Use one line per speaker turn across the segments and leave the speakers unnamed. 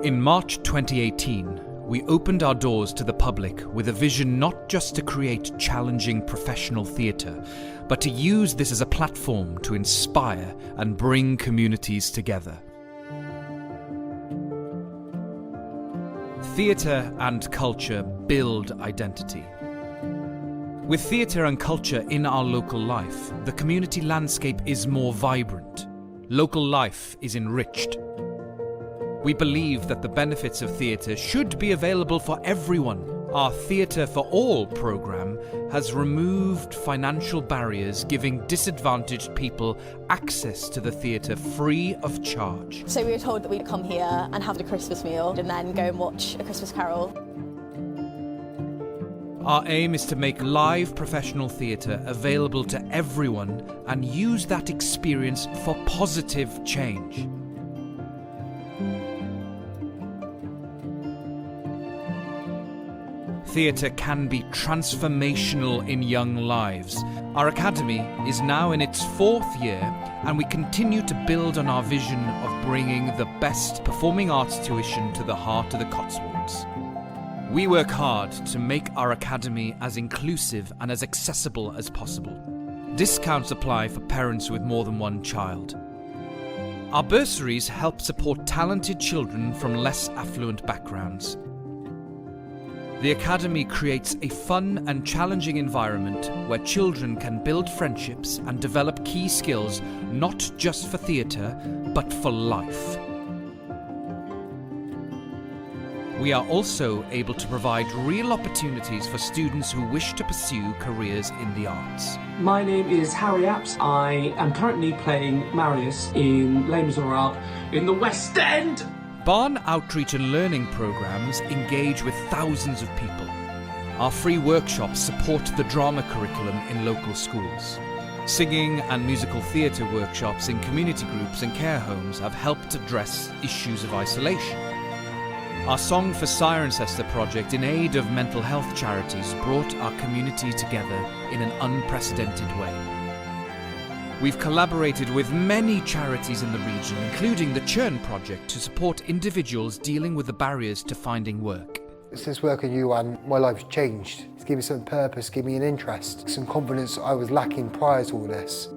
In March 2018, we opened our doors to the public with a vision not just to create challenging professional theatre, but to use this as a platform to inspire and bring communities together. Theatre and culture build identity. With theatre and culture in our local life, the community landscape is more vibrant. Local life is enriched. We believe that the benefits of theatre should be available for everyone. Our Theatre for All programme has removed financial barriers, giving disadvantaged people access to the theatre free of charge.
So we were told that we'd come here and have a Christmas meal and then go and watch A Christmas Carol.
Our aim is to make live professional theatre available to everyone and use that experience for positive change. Theatre can be transformational in young lives. Our academy is now in its 4th year, and we continue to build on our vision of bringing the best performing arts tuition to the heart of the Cotswolds. We work hard to make our academy as inclusive and as accessible as possible. Discounts apply for parents with more than one child. Our bursaries help support talented children from less affluent backgrounds. The Academy creates a fun and challenging environment where children can build friendships and develop key skills not just for theatre, but for life. We are also able to provide real opportunities for students who wish to pursue careers in the arts.
My name is Harry Apps. I am currently playing Marius in Les Miserables in the West End.
Barn outreach and learning programmes engage with thousands of people. Our free workshops support the drama curriculum in local schools. Singing and musical theatre workshops in community groups and care homes have helped address issues of isolation. Our Song for Cirencester project in aid of mental health charities brought our community together in an unprecedented way. We've collaborated with many charities in the region, including the Churn project, to support individuals dealing with the barriers to finding work.
Since working with you, my life's changed. It's given me some purpose, given me an interest, some confidence I was lacking prior to all this.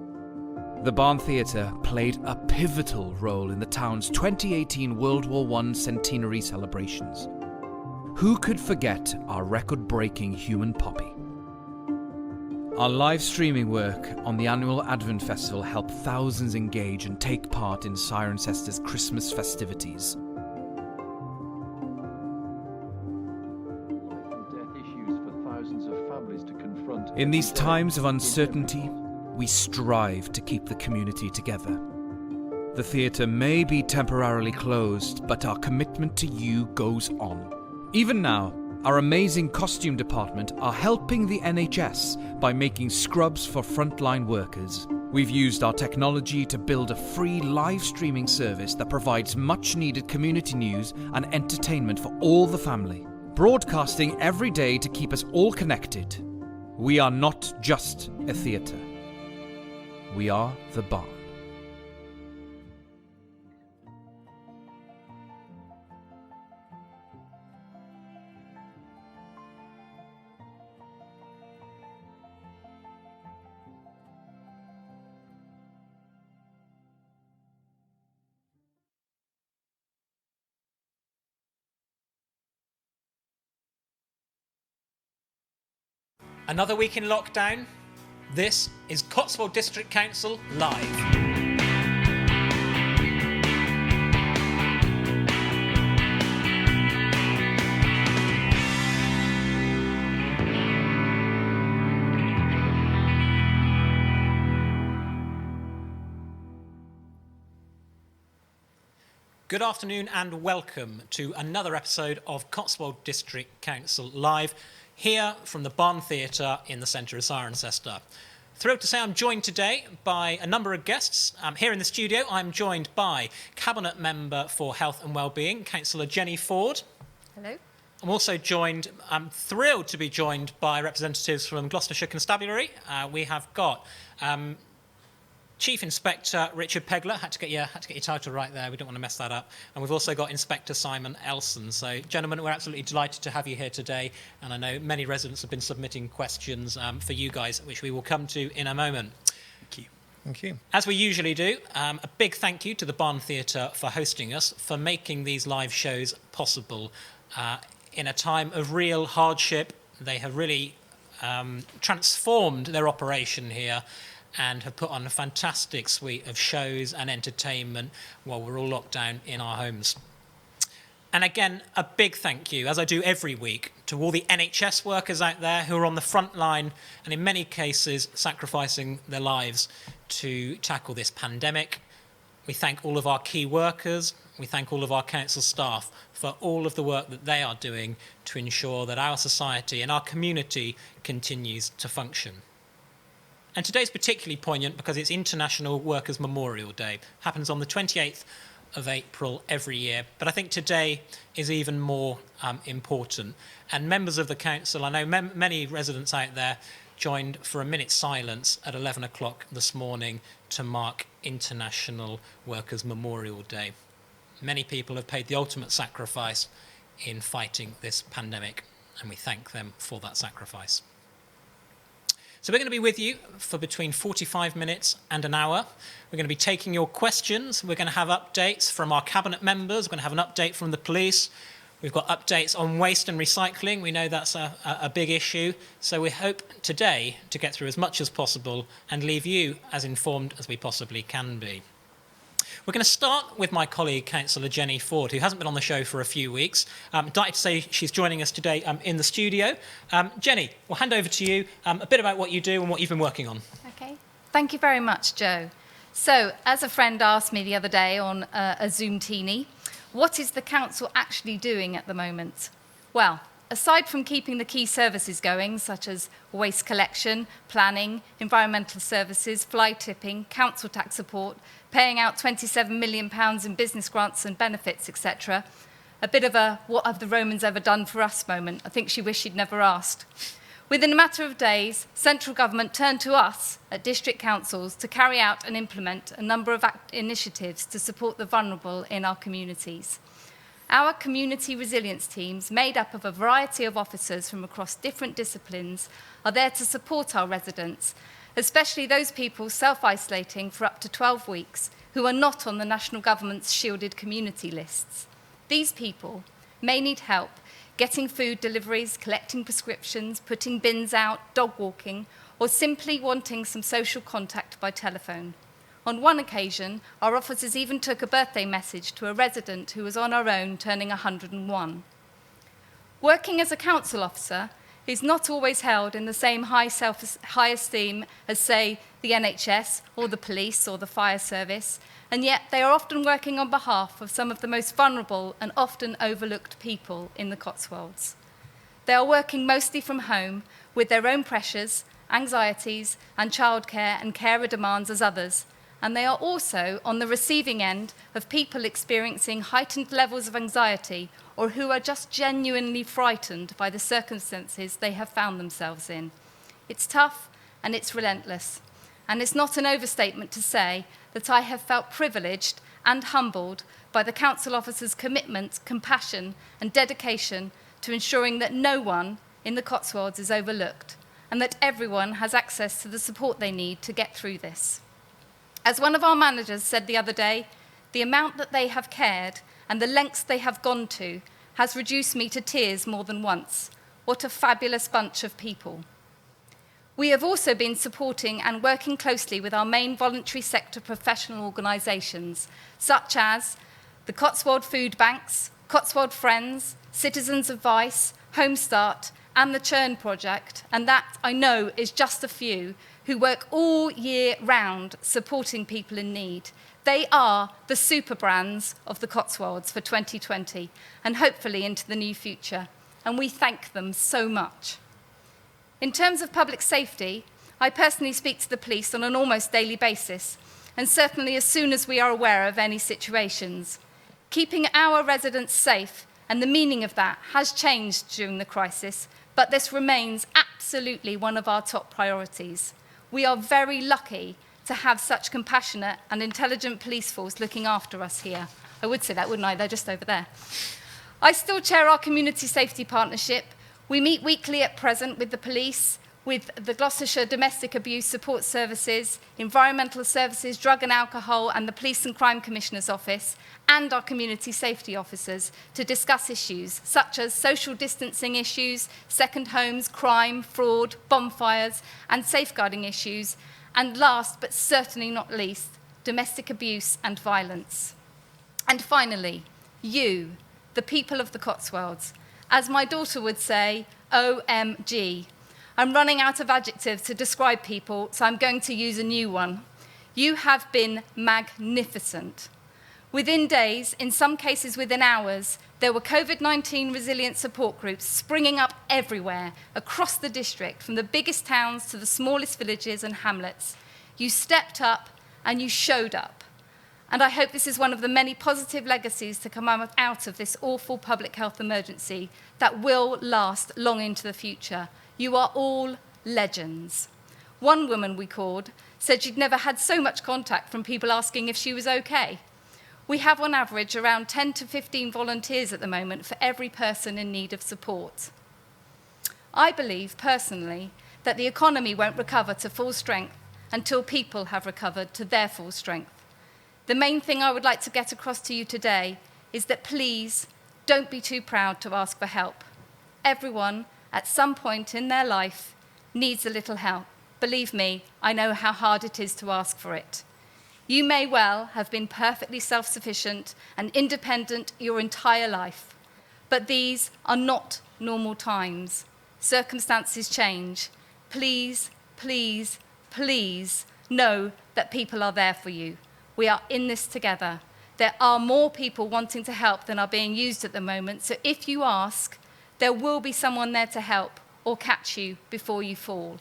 The Barn Theatre played a pivotal role in the town's 2018 World War I centenary celebrations. Who could forget our record-breaking Human Poppy? Our live streaming work on the annual Advent Festival helped thousands engage and take part in Cirencester's Christmas festivities. In these times of uncertainty, we strive to keep the community together. The theatre may be temporarily closed, but our commitment to you goes on. Even now, our amazing costume department are helping the NHS by making scrubs for frontline workers. We've used our technology to build a free live streaming service that provides much needed community news and entertainment for all the family, broadcasting every day to keep us all connected. We are not just a theatre. We are the Barn.
Another week in lockdown. This is Cotswold District Council Live. Good afternoon and welcome to another episode of Cotswold District Council Live, here from the Barn Theatre in the centre of Cirencester. Thrilled to say I'm joined today by a number of guests. Here in the studio, I'm joined by Cabinet Member for Health and Wellbeing, Councillor Jenny Forde.
Hello.
I'm also I'm thrilled to be joined by representatives from Gloucestershire Constabulary. We have got Chief Inspector Richard Pegler, had to get your title right there, we don't want to mess that up. And we've also got Inspector Simon Ellson. So, gentlemen, we're absolutely delighted to have you here today. And I know many residents have been submitting questions for you guys, which we will come to in a moment.
Thank you. Thank you.
As we usually do, a big thank you to the Barn Theatre for hosting us, for making these live shows possible. In a time of real hardship, they have really transformed their operation here and have put on a fantastic suite of shows and entertainment while we're all locked down in our homes. And again, a big thank you, as I do every week, to all the NHS workers out there who are on the front line and in many cases sacrificing their lives to tackle this pandemic. We thank all of our key workers, we thank all of our council staff for all of the work that they are doing to ensure that our society and our community continues to function. And today's particularly poignant because it's International Workers' Memorial Day. It happens on the 28th of April every year. But I think today is even more important. And members of the council, I know many residents out there joined for a minute's silence at 11 o'clock this morning to mark International Workers' Memorial Day. Many people have paid the ultimate sacrifice in fighting this pandemic, and we thank them for that sacrifice. So we're going to be with you for between 45 minutes and an hour. We're going to be taking your questions. We're going to have updates from our cabinet members. We're going to have an update from the police. We've got updates on waste and recycling. We know that's a big issue. So we hope today to get through as much as possible and leave you as informed as we possibly can be. We're going to start with my colleague, Councillor Jenny Forde, who hasn't been on the show for a few weeks. I'm delighted to say she's joining us today in the studio. Jenny, we'll hand over to you a bit about what you do and what you've been working on.
Okay. Thank you very much, Joe. So, as a friend asked me the other day on a Zoom teenie, what is the council actually doing at the moment? Well, aside from keeping the key services going, such as waste collection, planning, environmental services, fly tipping, council tax support, paying out £27 million in business grants and benefits, etc., a bit of a what have the Romans ever done for us moment. I think she wished she'd never asked. Within a matter of days, central government turned to us at district councils to carry out and implement a number of initiatives to support the vulnerable in our communities. Our community resilience teams, made up of a variety of officers from across different disciplines, are there to support our residents, especially those people self-isolating for up to 12 weeks who are not on the national government's shielded community lists. These people may need help getting food deliveries, collecting prescriptions, putting bins out, dog walking, or simply wanting some social contact by telephone. On one occasion, our officers even took a birthday message to a resident who was on her own, turning 101. Working as a council officer is not always held in the same high esteem as, say, the NHS or the police or the fire service, and yet they are often working on behalf of some of the most vulnerable and often overlooked people in the Cotswolds. They are working mostly from home with their own pressures, anxieties, and childcare and carer demands as others, and they are also on the receiving end of people experiencing heightened levels of anxiety or who are just genuinely frightened by the circumstances they have found themselves in. It's tough and it's relentless, and it's not an overstatement to say that I have felt privileged and humbled by the council officers' commitment, compassion and dedication to ensuring that no one in the Cotswolds is overlooked and that everyone has access to the support they need to get through this. As one of our managers said the other day, the amount that they have cared and the lengths they have gone to has reduced me to tears more than once. What a fabulous bunch of people. We have also been supporting and working closely with our main voluntary sector professional organisations, such as the Cotswold Food Banks, Cotswold Friends, Citizens Advice, Home Start, and the Churn Project, and that, I know, is just a few, who work all year round supporting people in need. They are the super brands of the Cotswolds for 2020 and hopefully into the new future, and we thank them so much. In terms of public safety, I personally speak to the police on an almost daily basis, and certainly as soon as we are aware of any situations. Keeping our residents safe and the meaning of that has changed during the crisis, but this remains absolutely one of our top priorities. We are very lucky to have such compassionate and intelligent police force looking after us here. I would say that, wouldn't I? They're just over there. I still chair our Community Safety Partnership. We meet weekly at present with the police, with the Gloucestershire Domestic Abuse Support Services, Environmental Services, Drug and Alcohol, and the Police and Crime Commissioner's Office, and our community safety officers to discuss issues such as social distancing issues, second homes, crime, fraud, bonfires, and safeguarding issues, and last but certainly not least, domestic abuse and violence. And finally, you, the people of the Cotswolds. As my daughter would say, OMG. I'm running out of adjectives to describe people, so I'm going to use a new one. You have been magnificent. Within days, in some cases within hours, there were COVID-19 resilient support groups springing up everywhere, across the district, from the biggest towns to the smallest villages and hamlets. You stepped up and you showed up. And I hope this is one of the many positive legacies to come out of this awful public health emergency that will last long into the future. You are all legends. One woman we called said she'd never had so much contact from people asking if she was okay. We have on average around 10 to 15 volunteers at the moment for every person in need of support. I believe personally that the economy won't recover to full strength until people have recovered to their full strength. The main thing I would like to get across to you today is that please don't be too proud to ask for help. Everyone at some point in their life needs a little help. Believe me, I know how hard it is to ask for it. You may well have been perfectly self-sufficient and independent your entire life, but these are not normal times. Circumstances change. Please, please, please know that people are there for you. We are in this together. There are more people wanting to help than are being used at the moment, so if you ask, there will be someone there to help or catch you before you fall.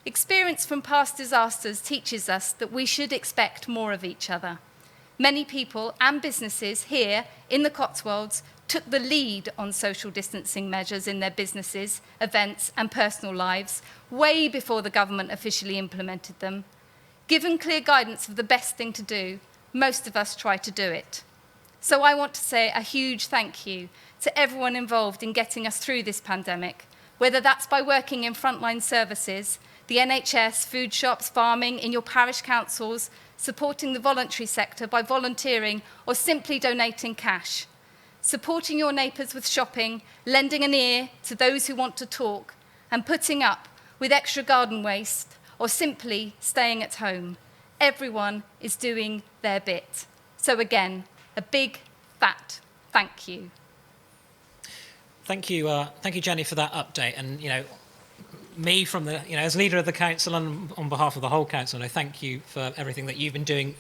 Experience from past disasters teaches us that we should expect more of each other. Many people and businesses here in the Cotswolds took the lead on social distancing measures in their businesses, events and personal lives way before the government officially implemented them. Given clear guidance of the best thing to do, most of us try to do it. So I want to say a huge thank you to everyone involved in getting us through this pandemic, whether that's by working in frontline services, the NHS, food shops, farming, in your parish councils, supporting the voluntary sector by volunteering or simply donating cash, supporting your neighbours with shopping, lending an ear to those who want to talk, and putting up with extra garden waste or simply staying at home. Everyone is doing their bit. So again, a big, fat thank you.
Thank you, Jenny, for that update. And me from the, as leader of the council and on behalf of the whole council, I thank you for everything that you've been doing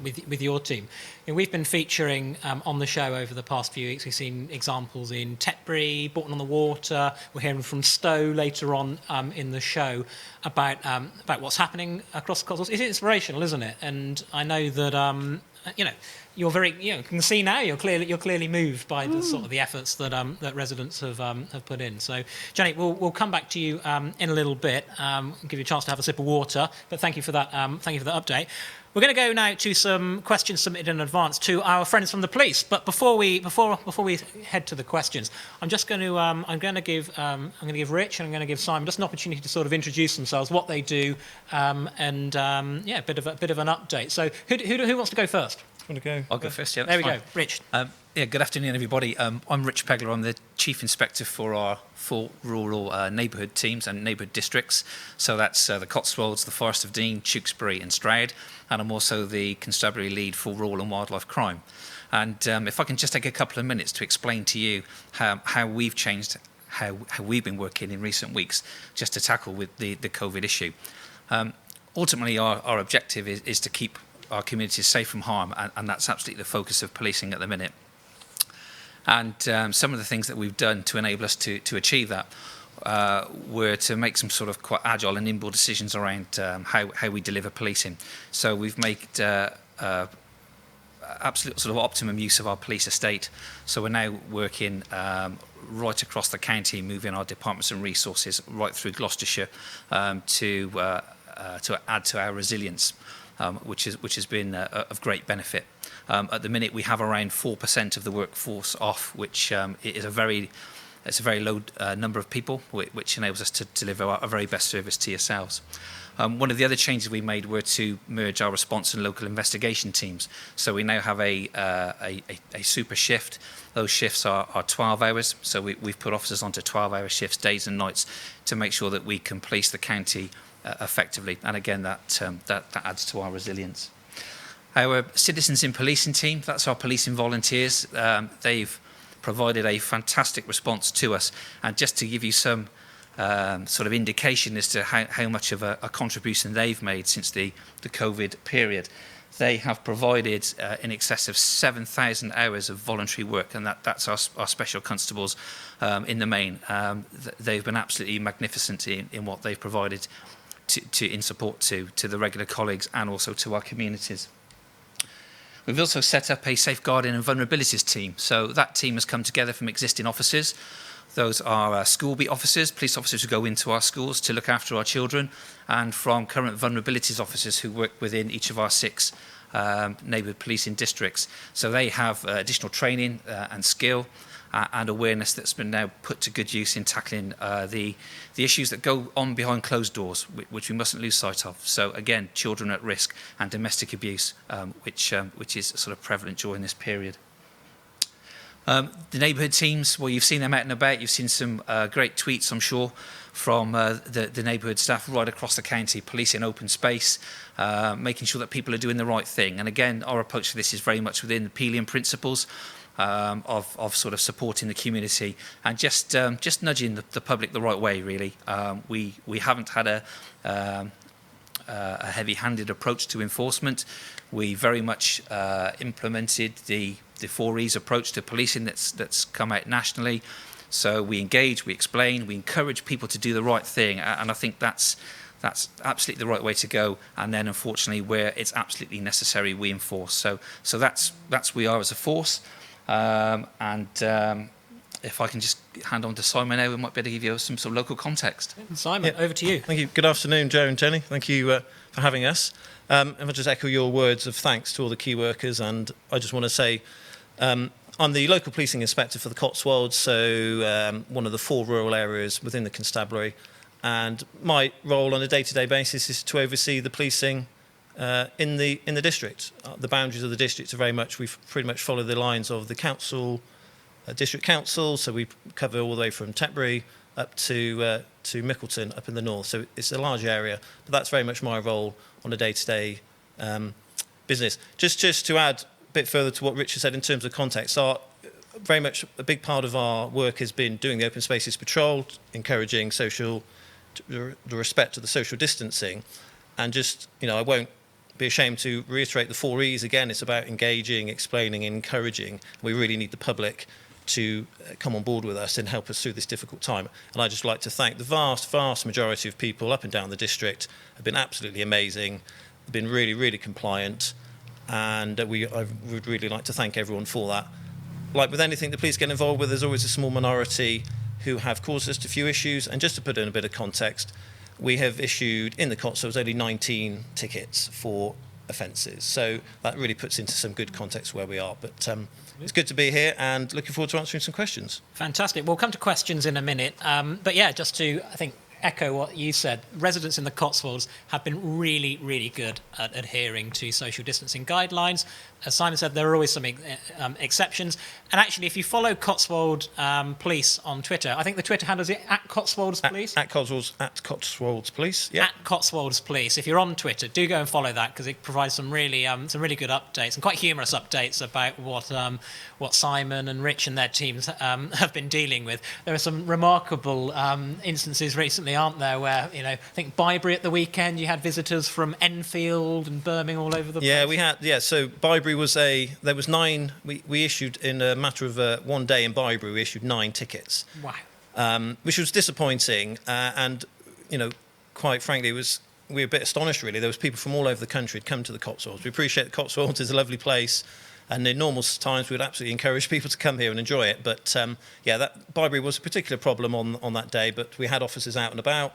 with your team. We've been featuring on the show over the past few weeks. We've seen examples in Tetbury, Bourton-on-the-Water. We're hearing from Stow later on in the show about what's happening across the Cotswolds. It's inspirational, isn't it? And I know that you're very, you can see now you're clearly moved by the sort of the efforts that that residents have put in. So, Jenny, we'll come back to you in a little bit, give you a chance to have a sip of water. But thank you for that. Thank you for the update. We're going to go now to some questions submitted in advance to our friends from the police. But before we head to the questions, I'm just going to I'm going to give Rich and I'm going to give Simon just an opportunity to sort of introduce themselves, what they do, and a bit of an update. So who wants to go first?
Want to go?
I'll go first, yeah.
There we
Fine.
go. Rich.
Good afternoon, everybody. I'm Rich Pegler. I'm the Chief Inspector for our 4 rural neighbourhood teams and neighbourhood districts. So that's the Cotswolds, the Forest of Dean, Tewkesbury and Stroud. And I'm also the Constabulary Lead for Rural and Wildlife Crime. And if I can just take a couple of minutes to explain to you how we've changed, how we've been working in recent weeks, just to tackle with the COVID issue. Ultimately, our objective is to keep our communities safe from harm, and that's absolutely the focus of policing at the minute. And some of the things that we've done to enable us to achieve that were to make some sort of quite agile and nimble decisions around how we deliver policing. So we've made absolute sort of optimum use of our police estate. So we're now working right across the county, moving our departments and resources right through Gloucestershire to add to our resilience, which has been of great benefit. At the minute, we have around 4% of the workforce off, which is a very low number of people, which enables us to deliver our very best service to yourselves. One of the other changes we made were to merge our response and local investigation teams. So we now have a super shift. Those shifts are 12 hours. So we've put officers onto 12-hour shifts, days and nights, to make sure that we can police the county effectively. And again, that adds to our resilience. Our citizens in policing team, that's our policing volunteers. They've provided a fantastic response to us. And just to give you some sort of indication as to how much of a contribution they've made since the COVID period, they have provided in excess of 7,000 hours of voluntary work, and that's our special constables in the main. They've been absolutely magnificent in what they've provided in support to the regular colleagues and also to our communities. We've also set up a safeguarding and vulnerabilities team. So that team has come together from existing officers. Those are school beat officers, police officers who go into our schools to look after our children, and from current vulnerabilities officers who work within each of our 6 neighbourhood policing districts. So they have additional training and skill and awareness that's been now put to good use in tackling the issues that go on behind closed doors, which we mustn't lose sight of. So again, children at risk and domestic abuse, which is sort of prevalent during this period. The neighbourhood teams, well, you've seen them out and about. You've seen some great tweets, I'm sure, from the neighbourhood staff right across the county, policing open space, making sure that people are doing the right thing. And again, our approach to this is very much within the Pelian principles of sort of supporting the community and just nudging the public the right way, really. We haven't had a heavy-handed approach to enforcement. We very much implemented the 4Es approach to policing that's come out nationally. So we engage, we explain, we encourage people to do the right thing, and I think that's absolutely the right way to go. And then, unfortunately, where it's absolutely necessary, we enforce. So that's we are as a force. If I can just hand on to Simon now, we might be able to give you some sort of local context.
Simon, over to you.
Thank you. Good afternoon, Joe and Jenny. Thank you for having us. If I just echo your words of thanks to all the key workers, and I just want to say I'm the local policing inspector for the Cotswolds, so one of the 4 rural areas within the constabulary, and my role on a day-to-day basis is to oversee the policing in the district. The boundaries of the district are we pretty much follow the lines of the council, district council, so we cover all the way from Tetbury up to Mickleton up in the north. So it's a large area, but that's very much my role on a day-to-day business. Just to add a bit further to what Richard said in terms of context, very much a big part of our work has been doing the open spaces patrol, encouraging the respect to the social distancing, and just, I won't be ashamed to reiterate the 4Es again. It's about engaging, explaining, encouraging. We really need the public to come on board with us and help us through this difficult time. And I'd just like to thank the vast majority of people up and down the district have been absolutely amazing, have been really, really compliant, and I would really like to thank everyone for that. Like with anything the police get involved with, there's always a small minority who have caused us a few issues. And just to put in a bit of context, we have issued in the Cotswolds only 19 tickets for offences. So that really puts into some good context where we are. But it's good to be here and looking forward to answering some questions.
Fantastic. We'll come to questions in a minute. But yeah, just to, I think, echo what you said, residents in the Cotswolds have been really, really good at adhering to social distancing guidelines. As Simon said, there are always some exceptions. And actually, if you follow Cotswold Police on Twitter, I think the Twitter handle is at Cotswolds Police?
At Cotswolds Police, yeah.
At Cotswolds Police. If you're on Twitter, do go and follow that, because it provides some really good updates and quite humorous updates about what Simon and Rich and their teams have been dealing with. There are some remarkable instances recently, aren't there, where, I think Bybury at the weekend, you had visitors from Enfield and Birmingham all over the place.
Yeah, we had, so Bybury there was 9, we issued in a matter of one day in Bybury, we issued 9 tickets.
Wow.
Which was disappointing, and, quite frankly, we were a bit astonished, really. There was people from all over the country who'd come to the Cotswolds. We appreciate the Cotswolds is a lovely place, and in normal times we would absolutely encourage people to come here and enjoy it. But, that Bybury was a particular problem on that day, but we had officers out and about,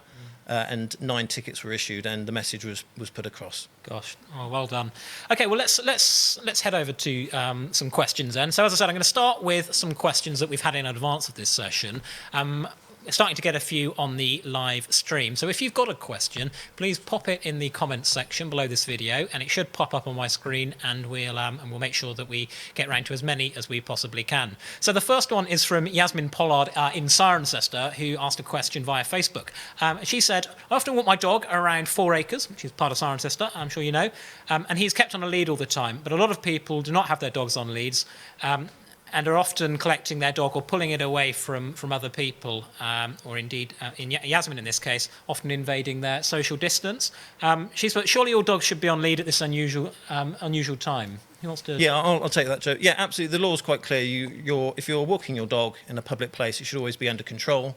and 9 tickets were issued, and the message was put across.
Gosh, oh, well done. Okay, well let's head over to some questions then. So as I said, I'm going to start with some questions that we've had in advance of this session. Starting to get a few on the live stream. So if you've got a question, please pop it in the comments section below this video, and it should pop up on my screen, and we'll make sure that we get round to as many as we possibly can. So the first one is from Yasmin Pollard in Cirencester, who asked a question via Facebook. She said, I often walk my dog around 4 Acres, which is part of Cirencester, I'm sure you know, and he's kept on a lead all the time, but a lot of people do not have their dogs on leads, and are often collecting their dog or pulling it away from other people, or indeed, in Yasmin in this case, often invading their social distance. She's thought, surely your dog should be on lead at this unusual time. Who wants to...
Yeah, I'll take that, Joe. Yeah, absolutely. The law is quite clear. If you're walking your dog in a public place, it should always be under control.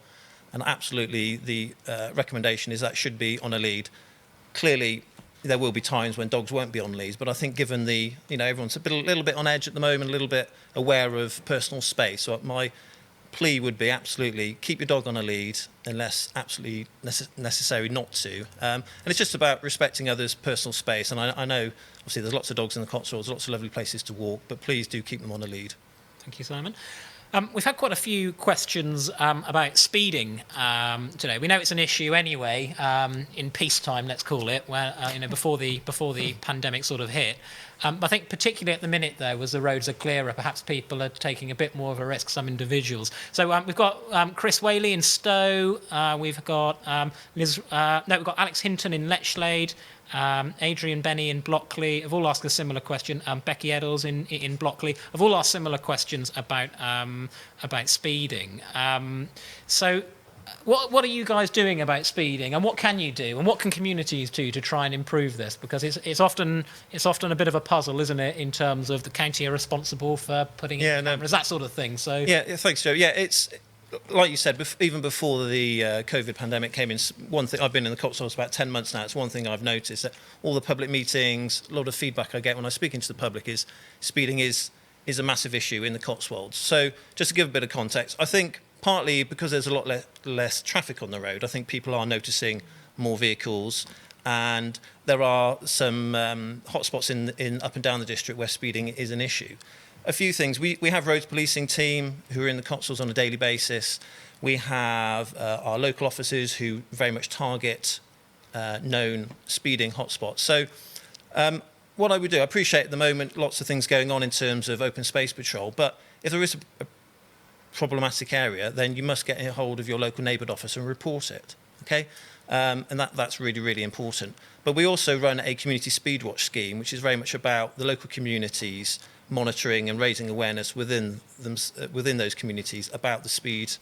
And absolutely, the recommendation is that should be on a lead. Clearly, there will be times when dogs won't be on leads, but I think given everyone's a little bit on edge at the moment, a little bit aware of personal space. So my plea would be absolutely keep your dog on a lead unless absolutely necessary not to. And it's just about respecting others' personal space. And I know, obviously, there's lots of dogs in the Cotswolds, lots of lovely places to walk, but please do keep them on a lead.
Thank you, Simon. We've had quite a few questions about speeding today. We know it's an issue anyway, in peacetime, let's call it, where before the pandemic sort of hit. I think particularly at the minute, though, as the roads are clearer, perhaps people are taking a bit more of a risk, some individuals. So we've got Chris Whaley in Stow. We've got we've got Alex Hinton in Lechlade. Adrian Benny in Blockley have all asked a similar question. Becky Eddles in Blockley have all asked similar questions about speeding. So what are you guys doing about speeding, and what can you do, and what can communities do to try and improve this? Because it's often a bit of a puzzle, isn't it, in terms of the county are responsible for putting in cameras, that sort of thing. So
yeah, thanks, Joe. Yeah, it's like you said, even before the COVID pandemic came in, one thing, I've been in the Cotswolds about 10 months now, it's one thing I've noticed, that all the public meetings, a lot of feedback I get when I speak into the public is speeding is a massive issue in the Cotswolds. So just to give a bit of context, I think partly because there's a lot less traffic on the road, I think people are noticing more vehicles, and there are some hotspots in up and down the district where speeding is an issue. A few things. We have roads policing team who are in the Cotswolds on a daily basis. We have our local officers who very much target known speeding hotspots. So what I would do, I appreciate at the moment lots of things going on in terms of open space patrol, but if there is a problematic area, then you must get a hold of your local neighbourhood officer and report it. Okay? And that's really, really important. But we also run a community speed watch scheme, which is very much about the local communities monitoring and raising awareness within those communities about the speed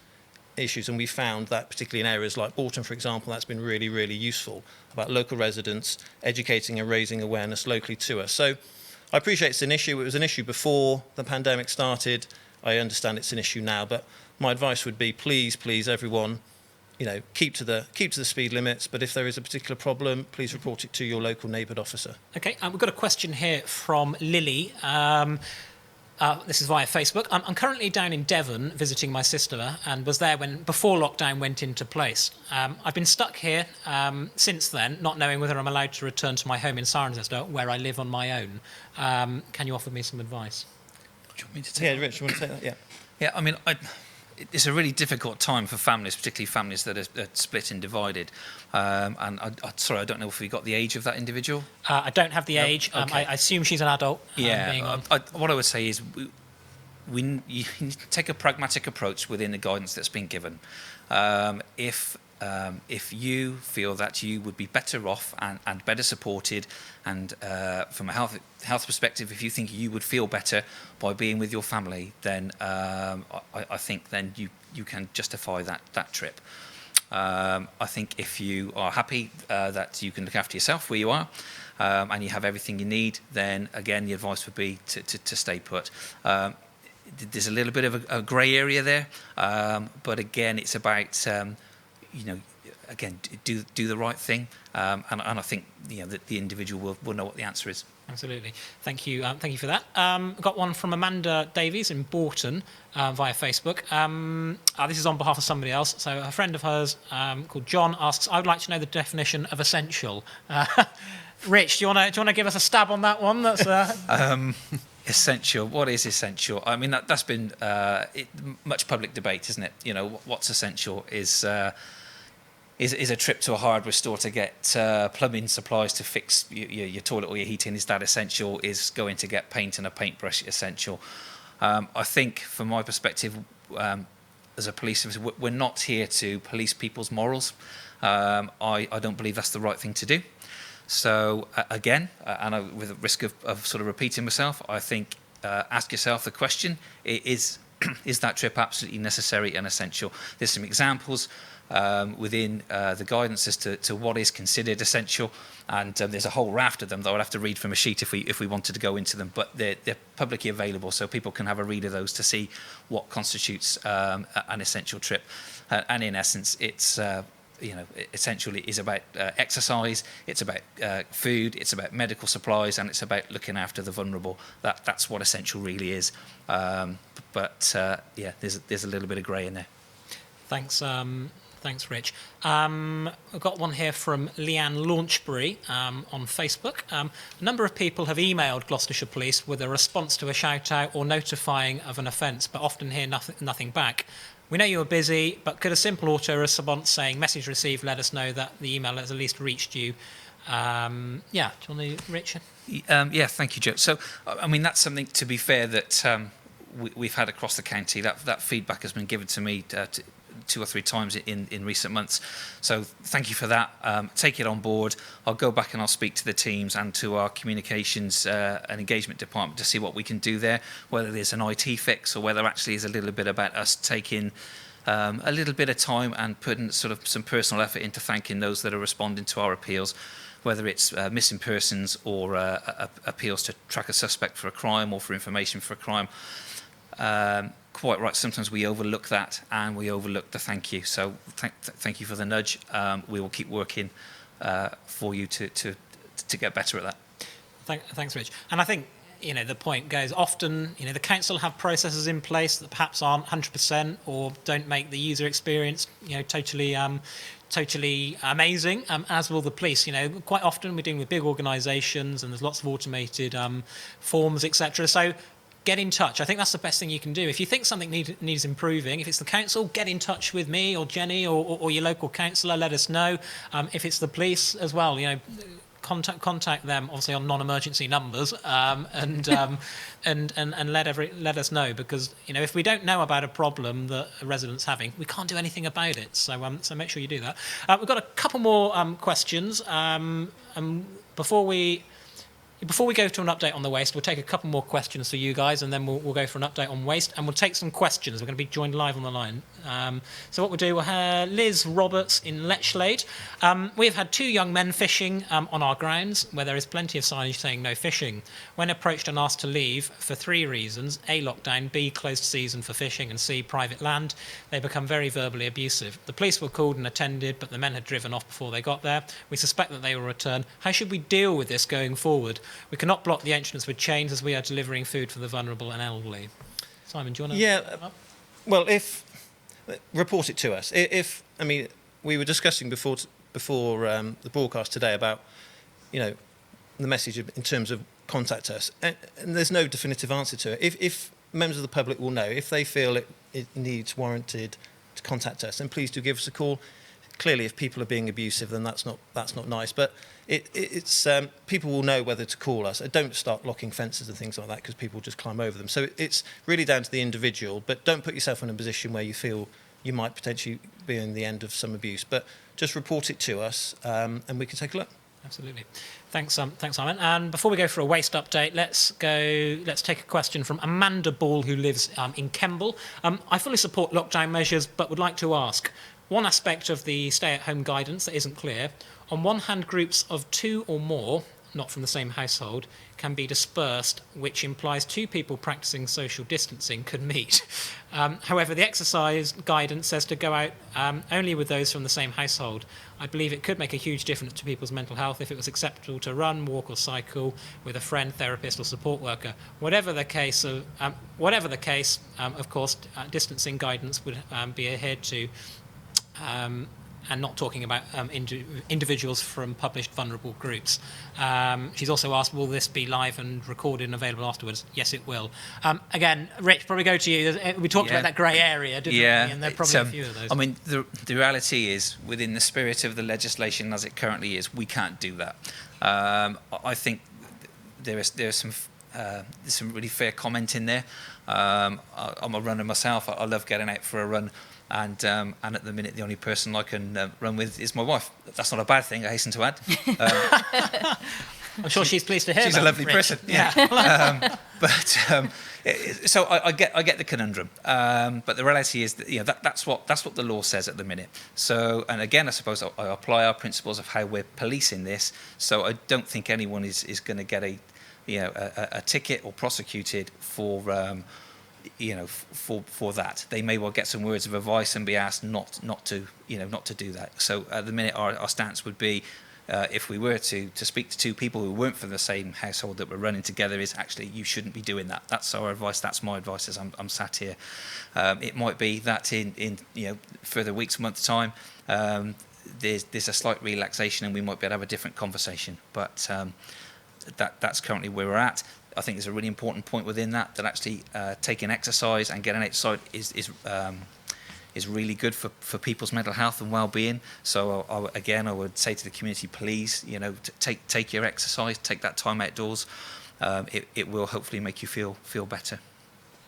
issues. And we found that particularly in areas like Bolton, for example, that's been really, really useful about local residents educating and raising awareness locally to us. So I appreciate it's an issue. It was an issue before the pandemic started. I understand it's an issue now, but my advice would be please, everyone, keep to the speed limits, but if there is a particular problem, please report it to your local neighbourhood officer.
Okay, we've got a question here from Lily. This is via Facebook. I'm currently down in Devon visiting my sister, and was there before lockdown went into place. I've been stuck here since then, not knowing whether I'm allowed to return to my home in Cirencester, where I live on my own. Can you offer me some advice?
Do you want me to take
that? Rich, you want to take that? Yeah.
Yeah, I mean, it's a really difficult time for families, particularly families that are split and divided. And sorry, I don't know if we got the age of that individual.
I don't have the age. Okay. I assume she's an adult.
Yeah. What I would say is you need to take a pragmatic approach within the guidance that's been given. If you feel that you would be better off and better supported, and from a health perspective, if you think you would feel better by being with your family, then I think then you can justify that trip. I think if you are happy that you can look after yourself where you are, and you have everything you need, then again the advice would be to stay put. There's a little bit of a grey area there, but again it's about again, do the right thing, and I think that the individual will know what the answer is.
Absolutely. Thank you for that. Got one from Amanda Davies in Bourton via Facebook. This is on behalf of somebody else. So a friend of hers called John asks, I would like to know the definition of essential. Rich, do you want to give us a stab on that one? That's
Essential. What is essential? I mean, that's been much public debate, isn't it? You know, what's essential is a trip to a hardware store to get plumbing supplies to fix your toilet or your heating. Is that essential? Is going to get paint and a paintbrush essential? I think, from my perspective, as a police officer, we're not here to police people's morals. I don't believe that's the right thing to do. So again, and with the risk of sort of repeating myself, I think ask yourself the question: is that trip absolutely necessary and essential? There's some examples within the guidance as to what is considered essential, and there's a whole raft of them that I'd have to read from a sheet if we wanted to go into them, but they're publicly available, so people can have a read of those to see what constitutes an essential trip. And in essence, it's essentially is about exercise, it's about food, it's about medical supplies, and it's about looking after the vulnerable. That's what essential really is. There's a little bit of grey in there.
Thanks, Rich. I've got one here from Leanne Launchbury on Facebook. A number of people have emailed Gloucestershire Police with a response to a shout-out or notifying of an offence, but often hear nothing back. We know you are busy, but could a simple auto response saying "message received" let us know that the email has at least reached you? Do you want to, Richard?
Thank you, Joe. So, I mean, that's something, to be fair, that we've had across the county. That feedback has been given to me 2 or 3 times in recent months. So thank you for that. Take it on board. I'll go back and I'll speak to the teams and to our communications and engagement department to see what we can do there, whether there's an IT fix or whether actually is a little bit about us taking a little bit of time and putting sort of some personal effort into thanking those that are responding to our appeals, whether it's missing persons or appeals to track a suspect for a crime or for information for a crime. Quite right, sometimes we overlook that and we overlook the thank you. So thank you for the nudge. We will keep working for you to get better at that.
Thanks, Rich. And I think, the point goes, often, the council have processes in place that perhaps aren't 100% or don't make the user experience, totally amazing, as will the police. Quite often we're dealing with big organisations and there's lots of automated forms, etc. So get in touch. I think that's the best thing you can do. If you think something needs improving, if it's the council, get in touch with me or Jenny or your local councillor. Let us know. If it's the police as well, contact them obviously on non-emergency numbers and let us know, because if we don't know about a problem that a resident's having, we can't do anything about it. So make sure you do that. We've got a couple more questions. Before we go to an update on the waste, we'll take a couple more questions for you guys, and then we'll go for an update on waste, and we'll take some questions. We're going to be joined live on the line. So what we'll do, we'll have Liz Roberts in Lechlade. We've had 2 young men fishing on our grounds, where there is plenty of signage saying no fishing. When approached and asked to leave for 3 reasons, A, lockdown, B, closed season for fishing, and C, private land, they become very verbally abusive. The police were called and attended, but the men had driven off before they got there. We suspect that they will return. How should we deal with this going forward? We cannot block the entrance with chains as we are delivering food for the vulnerable and elderly. Simon, do you want to?
Yeah. Well, report it to us. We were discussing before the broadcast today about, the message in terms of contact us, and there's no definitive answer to it. If members of the public will know, if they feel it needs warranted to contact us, then please do give us a call. Clearly, if people are being abusive, then that's not nice. But it's people will know whether to call us. Don't start locking fences and things like that, because people just climb over them. So it's really down to the individual. But don't put yourself in a position where you feel you might potentially be in the end of some abuse. But just report it to us, and we can take a look.
Absolutely. Thanks, Simon. And before we go for a waste update, let's take a question from Amanda Ball, who lives in Kemble. I fully support lockdown measures, but would like to ask, one aspect of the stay-at-home guidance that isn't clear. On one hand, groups of 2 or more not from the same household can be dispersed, which implies two people practicing social distancing could meet. However, the exercise guidance says to go out only with those from the same household. I believe it could make a huge difference to people's mental health if it was acceptable to run, walk or cycle with a friend, therapist or support worker. Whatever the case, of course, distancing guidance would be adhered to, and not talking about individuals from published vulnerable groups. She's also asked, will this be live and recorded and available afterwards? Yes, it will. Again, Rich, probably go to you. We talked about that grey area, didn't we? And there are probably a few of those.
I mean, the reality is, within the spirit of the legislation as it currently is, we can't do that. I think there's some really fair comment in there. I'm a runner myself. I love getting out for a run. And at the minute, the only person I can run with is my wife. That's not a bad thing, I hasten to add.
I'm sure she's pleased to hear
she's
that,
a lovely
Rich.
person. Yeah. So I get the conundrum. But the reality is that, that's what the law says at the minute. So, and again, I suppose I apply our principles of how we're policing this. So I don't think anyone is going to get a ticket or prosecuted for that. They may well get some words of advice and be asked not to do that. So at the minute, our stance would be, if we were to speak to two people who weren't from the same household that were running together, is actually, you shouldn't be doing that. That's our advice. That's my advice as I'm sat here. It might be that in further weeks, months' time, there's a slight relaxation and we might be able to have a different conversation. But that's currently where we're at. I think there's a really important point within that actually taking exercise and getting outside is really good for people's mental health and well-being. So I would say to the community, please, take your exercise, take that time outdoors. It will hopefully make you feel better.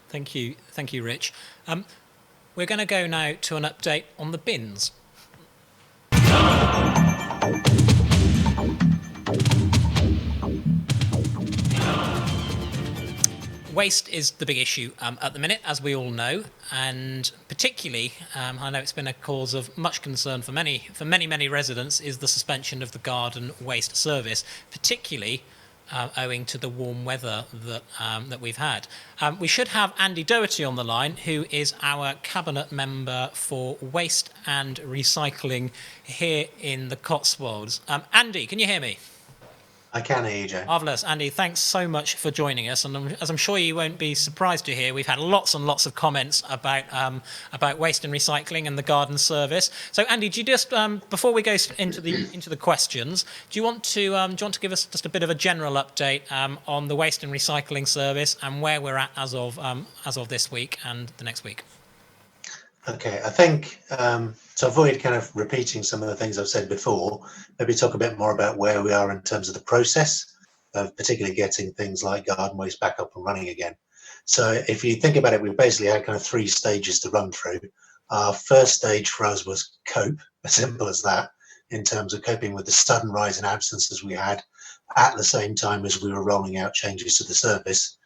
Thank you, Rich. We're going to go now to an update on the bins. Waste is the big issue at the minute, as we all know, and particularly, I know it's been a cause of much concern for many residents, is the suspension of the garden waste service, particularly owing to the warm weather that we've had. We should have Andy Doherty on the line, who is our Cabinet Member for Waste and Recycling here in the Cotswolds. Andy, can you hear me?
I can hear you, Joe.
Marvellous. Andy, thanks so much for joining us. And as I'm sure you won't be surprised to hear, we've had lots and lots of comments about waste and recycling and the garden service. So, Andy, do you just before we go into the questions, do you want to give us just a bit of a general update on the waste and recycling service and where we're at as of this week and the next week?
Okay, I think to avoid kind of repeating some of the things I've said before, maybe talk a bit more about where we are in terms of the process of particularly getting things like garden waste back up and running again. So if you think about it, we've basically had kind of 3 stages to run through. Our first stage for us was cope, as simple as that, in terms of coping with the sudden rise in absences we had at the same time as we were rolling out changes to the service,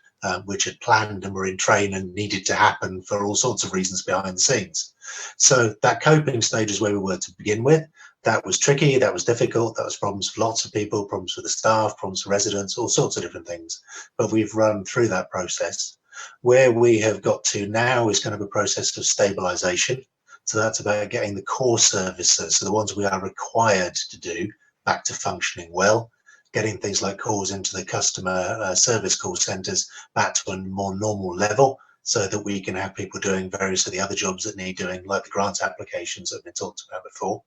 which had planned and were in train and needed to happen for all sorts of reasons behind the scenes. So that coping stage is where we were to begin with. That was tricky, that was difficult, that was problems for lots of people, problems for the staff, problems for residents, all sorts of different things. But we've run through that process. Where we have got to now is kind of a process of stabilisation. So that's about getting the core services, so the ones we are required to do, back to functioning well. Getting things like calls into the customer service call centres back to a more normal level so that we can have people doing various of the other jobs that need doing, like the grant applications that have been talked about before.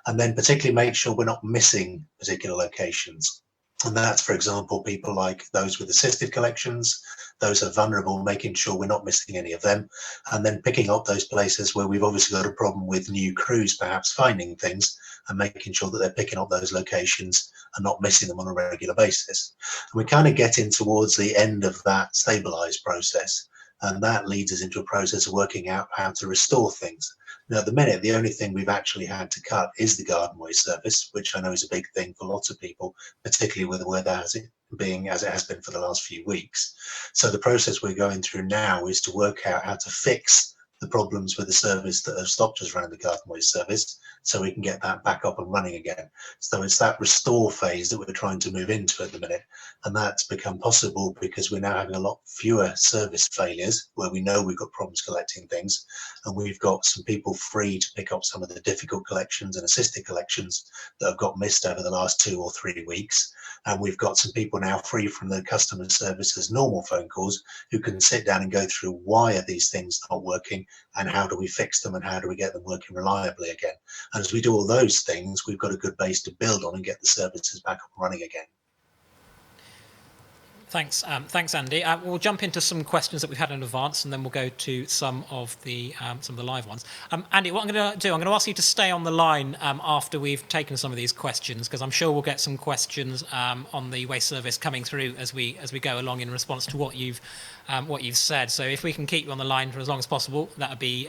And then particularly make sure we're not missing particular locations. And that's, for example, people like those with assisted collections, those are vulnerable, making sure we're not missing any of them, and then picking up those places where we've obviously got a problem with new crews perhaps finding things and making sure that they're picking up those locations and not missing them on a regular basis. And we're kind of getting towards the end of that stabilised process, and that leads us into a process of working out how to restore things. Now, at the minute, the only thing we've actually had to cut is the garden waste service, which I know is a big thing for lots of people, particularly with the weather being as it has been for the last few weeks. So the process we're going through now is to work out how to fix the problems with the service that have stopped us running the garden waste service, so we can get that back up and running again. So it's that restore phase that we're trying to move into at the minute, and that's become possible because we're now having a lot fewer service failures where we know we've got problems collecting things, and we've got some people free to pick up some of the difficult collections and assisted collections that have got missed over the last 2 or 3 weeks. And we've got some people now free from the customer services normal phone calls who can sit down and go through why are these things not working and how do we fix them and how do we get them working reliably again. And as we do all those things, we've got a good base to build on and get the services back up and running again.
Thanks, Andy. We'll jump into some questions that we've had in advance, and then we'll go to some of the live ones. Andy, what I'm going to do, I'm going to ask you to stay on the line after we've taken some of these questions, because I'm sure we'll get some questions on the waste service coming through as we go along in response to what you've said. So if we can keep you on the line for as long as possible, that'd be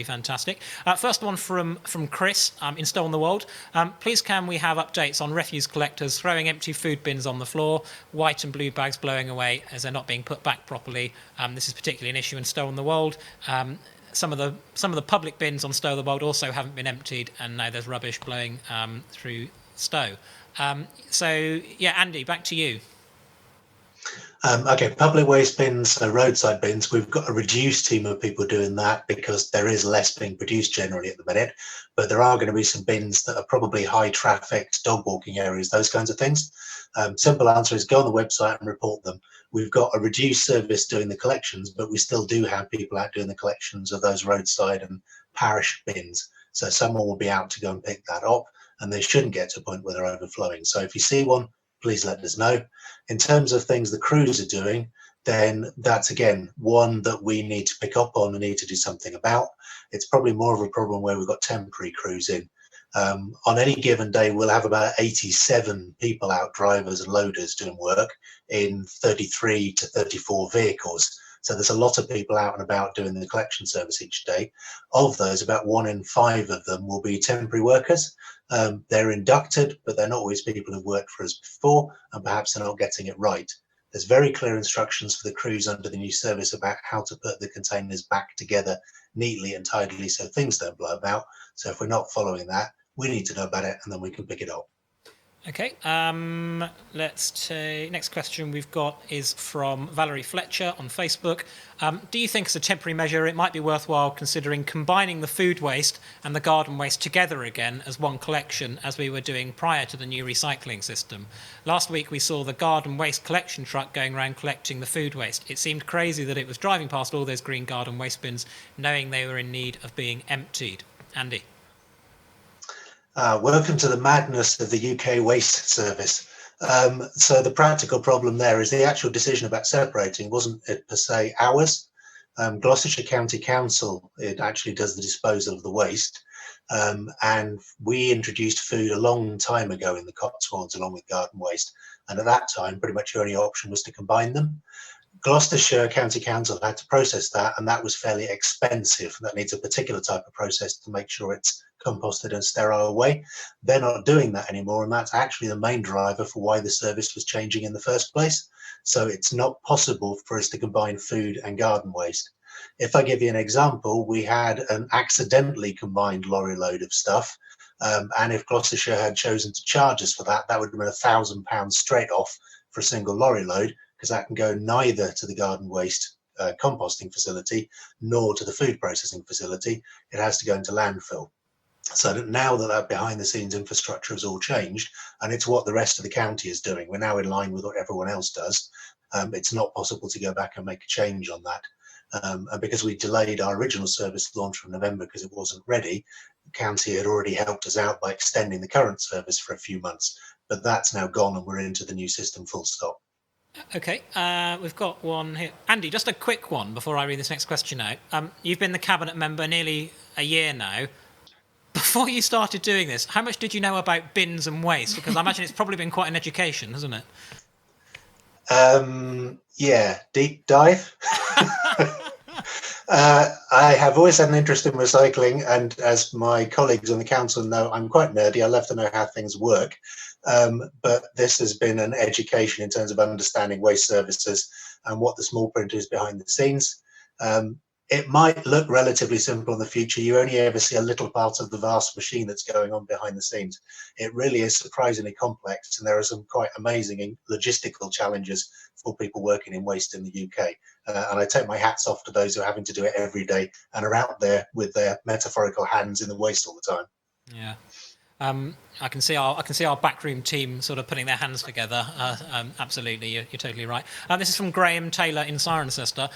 fantastic. First one from Chris in Stow Ward. Please can we have updates on refuse collectors throwing empty food bins on the floor, white and blue bags blowing away as they're not being put back properly? This is particularly an issue in Stow Ward. Some of the public bins on Stow Ward also haven't been emptied, and now there's rubbish blowing through Stow. So yeah, Andy, back to you.
Okay, public waste bins, roadside bins, we've got a reduced team of people doing that because there is less being produced generally at the minute, but there are going to be some bins that are probably high trafficked dog walking areas, those kinds of things. Simple answer is go on the website and report them. We've got a reduced service doing the collections, but we still do have people out doing the collections of those roadside and parish bins. So someone will be out to go and pick that up, and they shouldn't get to a point where they're overflowing. So if you see one, please let us know. In terms of things the crews are doing, then that's again one that we need to pick up on and need to do something about. It's probably more of a problem where we've got temporary crews in. On any given day, we'll have about 87 people out, drivers and loaders, doing work in 33 to 34 vehicles. So there's a lot of people out and about doing the collection service each day. Of those, about 1 in 5 of them will be temporary workers. They're inducted, but they're not always people who've worked for us before, and perhaps they're not getting it right. There's very clear instructions for the crews under the new service about how to put the containers back together neatly and tidily so things don't blow about. So if we're not following that, we need to know about it, and then we can pick it up.
Okay, let's take next question we've got is from Valerie Fletcher on Facebook. Do you think as a temporary measure it might be worthwhile considering combining the food waste and the garden waste together again as one collection, as we were doing prior to the new recycling system? Last week we saw the garden waste collection truck going around collecting the food waste. It seemed crazy that it was driving past all those green garden waste bins knowing they were in need of being emptied. Andy?
Welcome to the madness of the UK waste service. So the practical problem there is the actual decision about separating wasn't per se ours. Gloucestershire County Council, it actually does the disposal of the waste. And we introduced food a long time ago in the Cotswolds along with garden waste. And at that time, pretty much your only option was to combine them. Gloucestershire County Council had to process that, and that was fairly expensive. That needs a particular type of process to make sure it's composted and sterile away. They're not doing that anymore, and that's actually the main driver for why the service was changing in the first place. So it's not possible for us to combine food and garden waste. If I give you an example, we had an accidentally combined lorry load of stuff, and if Gloucestershire had chosen to charge us for that, that would have been £1,000 straight off for a single lorry load, because that can go neither to the garden waste composting facility nor to the food processing facility. It has to go into landfill. So that now that behind the scenes infrastructure has all changed, and it's what the rest of the county is doing, we're now in line with what everyone else does. It's not possible to go back and make a change on that. And because we delayed our original service launch from November because it wasn't ready, the county had already helped us out by extending the current service for a few months, but that's now gone and we're into the new system full stop.
Okay, we've got one here. Andy, just a quick one before I read this next question out. You've been the cabinet member nearly a year now. Before you started doing this, how much did you know about bins and waste? Because I imagine it's probably been quite an education, hasn't it?
Yeah, deep dive. I have always had an interest in recycling, and as my colleagues on the council know, I'm quite nerdy. I love to know how things work. But this has been an education in terms of understanding waste services and what the small print is behind the scenes. it might look relatively simple in the future. You only ever see a little part of the vast machine that's going on behind the scenes. It really is surprisingly complex, and there are some quite amazing logistical challenges for people working in waste in the UK. And I take my hats off to those who are having to do it every day and are out there with their metaphorical hands in the waste all the time.
Yeah. I can see our backroom team sort of putting their hands together. Absolutely, you're totally right. This is from Graham Taylor in Cirencester.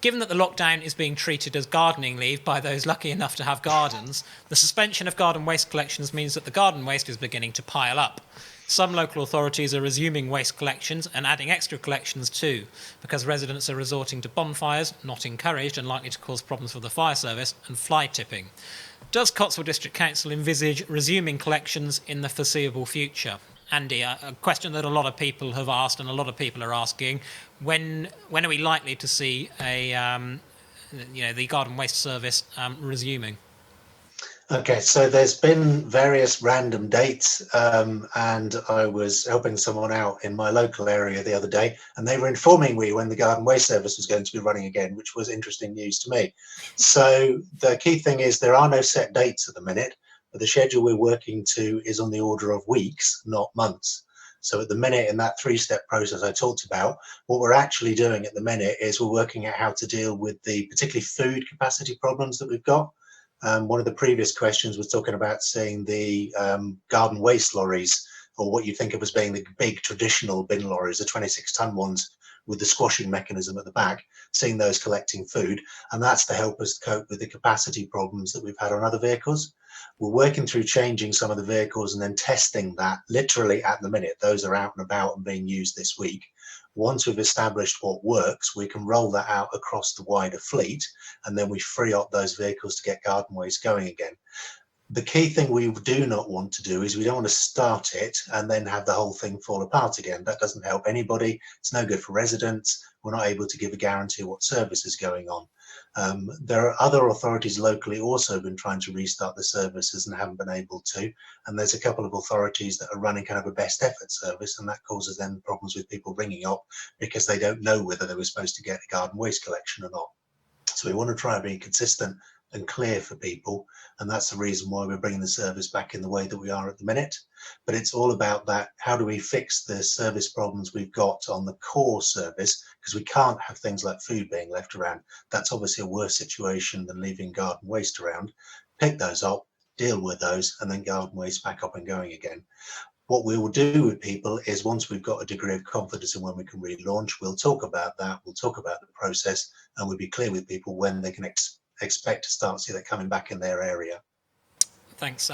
Given that the lockdown is being treated as gardening leave by those lucky enough to have gardens, the suspension of garden waste collections means that the garden waste is beginning to pile up. Some local authorities are resuming waste collections and adding extra collections too, because residents are resorting to bonfires, not encouraged and likely to cause problems for the fire service, and fly tipping. Does Cotswold District Council envisage resuming collections in the foreseeable future? Andy, a question that a lot of people have asked and a lot of people are asking: when are we likely to see the garden waste service resuming?
Okay, so there's been various random dates, and I was helping someone out in my local area the other day, and they were informing me when the garden waste service was going to be running again, which was interesting news to me. So the key thing is there are no set dates at the minute, but the schedule we're working to is on the order of weeks, not months. So at the minute, in that three-step process I talked about, what we're actually doing at the minute is we're working out how to deal with the particularly food capacity problems that we've got. One of the previous questions was talking about seeing the garden waste lorries, or what you think of as being the big traditional bin lorries, the 26-ton ones with the squashing mechanism at the back, seeing those collecting food, and that's to help us cope with the capacity problems that we've had on other vehicles. We're working through changing some of the vehicles and then testing that literally at the minute. Those are out and about and being used this week. Once we've established what works, we can roll that out across the wider fleet, and then we free up those vehicles to get garden waste going again. The key thing we do not want to do is we don't want to start it and then have the whole thing fall apart again. That doesn't help anybody. It's no good for residents. We're not able to give a guarantee of what service is going on. There are other authorities locally also been trying to restart the services and haven't been able to. And there's a couple of authorities that are running kind of a best effort service, and that causes them problems with people ringing up because they don't know whether they were supposed to get a garden waste collection or not. So we want to try and be consistent and clear for people, and that's the reason why we're bringing the service back in the way that we are at the minute. But it's all about that, how do we fix the service problems we've got on the core service, because we can't have things like food being left around. That's obviously a worse situation than leaving garden waste around. Pick those up, deal with those, and then garden waste back up and going again. What we will do with people is, once we've got a degree of confidence in when we can relaunch, we'll talk about that, we'll talk about the process, and we'll be clear with people when they can expect to start see that coming back in their area.
Thanks,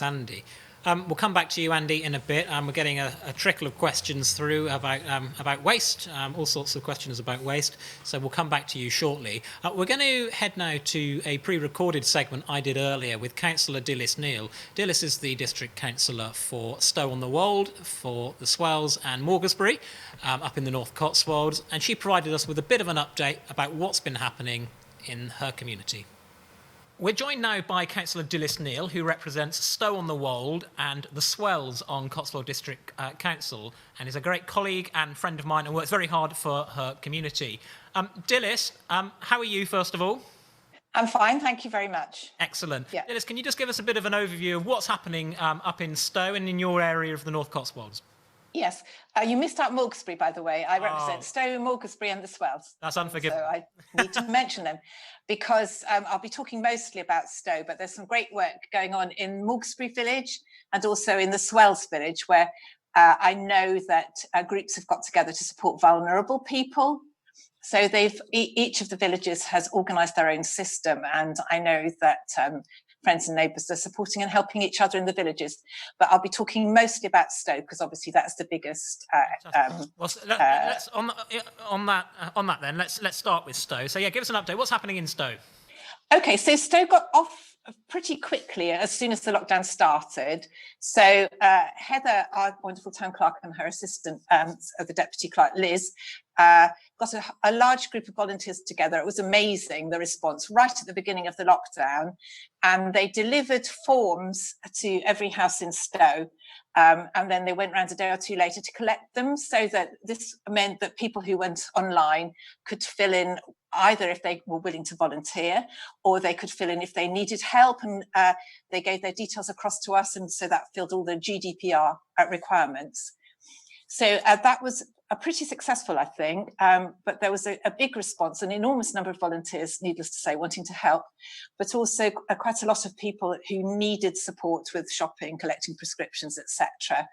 Andy. We'll come back to you, Andy, in a bit. We're getting a trickle of questions through about waste, all sorts of questions about waste. So we'll come back to you shortly. We're going to head now to a pre-recorded segment I did earlier with Councillor Dilys Neill. Dilys is the District Councillor for Stow on the Wold, for the Swells and Morgasbury, up in the North Cotswolds, and she provided us with a bit of an update about what's been happening in her community. We're joined now by Councillor Dilys Neill, who represents Stow on the Wold and the Swells on Cotswold District Council, and is a great colleague and friend of mine and works very hard for her community. Dilys, how are you, first of all?
I'm fine, thank you very much.
Excellent.
Yeah.
Dilys, can you just give us a bit of an overview of what's happening up in Stow and in your area of the North Cotswolds?
Yes, you missed out Morgasbury, by the way. I represent Stow, Morgasbury and the Swells.
That's unforgivable.
So I need to mention them because I'll be talking mostly about Stow, but there's some great work going on in Morgasbury village and also in the Swells village, where I know that groups have got together to support vulnerable people. So each of the villages has organised their own system, and I know that friends and neighbours are supporting and helping each other in the villages. But I'll be talking mostly about Stow because obviously that's the biggest.
Let's on that then. Let's start with Stow. So yeah, give us an update. What's happening in Stow?
Okay, so Stow got off pretty quickly as soon as the lockdown started. So Heather, our wonderful town clerk, and her assistant, the deputy clerk Liz, got a large group of volunteers together. It was amazing, the response right at the beginning of the lockdown, and they delivered forms to every house in Stow, And then they went round a day or two later to collect them, so that this meant that people who went online could fill in either if they were willing to volunteer, or they could fill in if they needed help, and they gave their details across to us, and so that filled all the GDPR requirements. So that was pretty successful, I think, but there was a big response, an enormous number of volunteers, needless to say, wanting to help, but also quite a lot of people who needed support with shopping, collecting prescriptions, etc.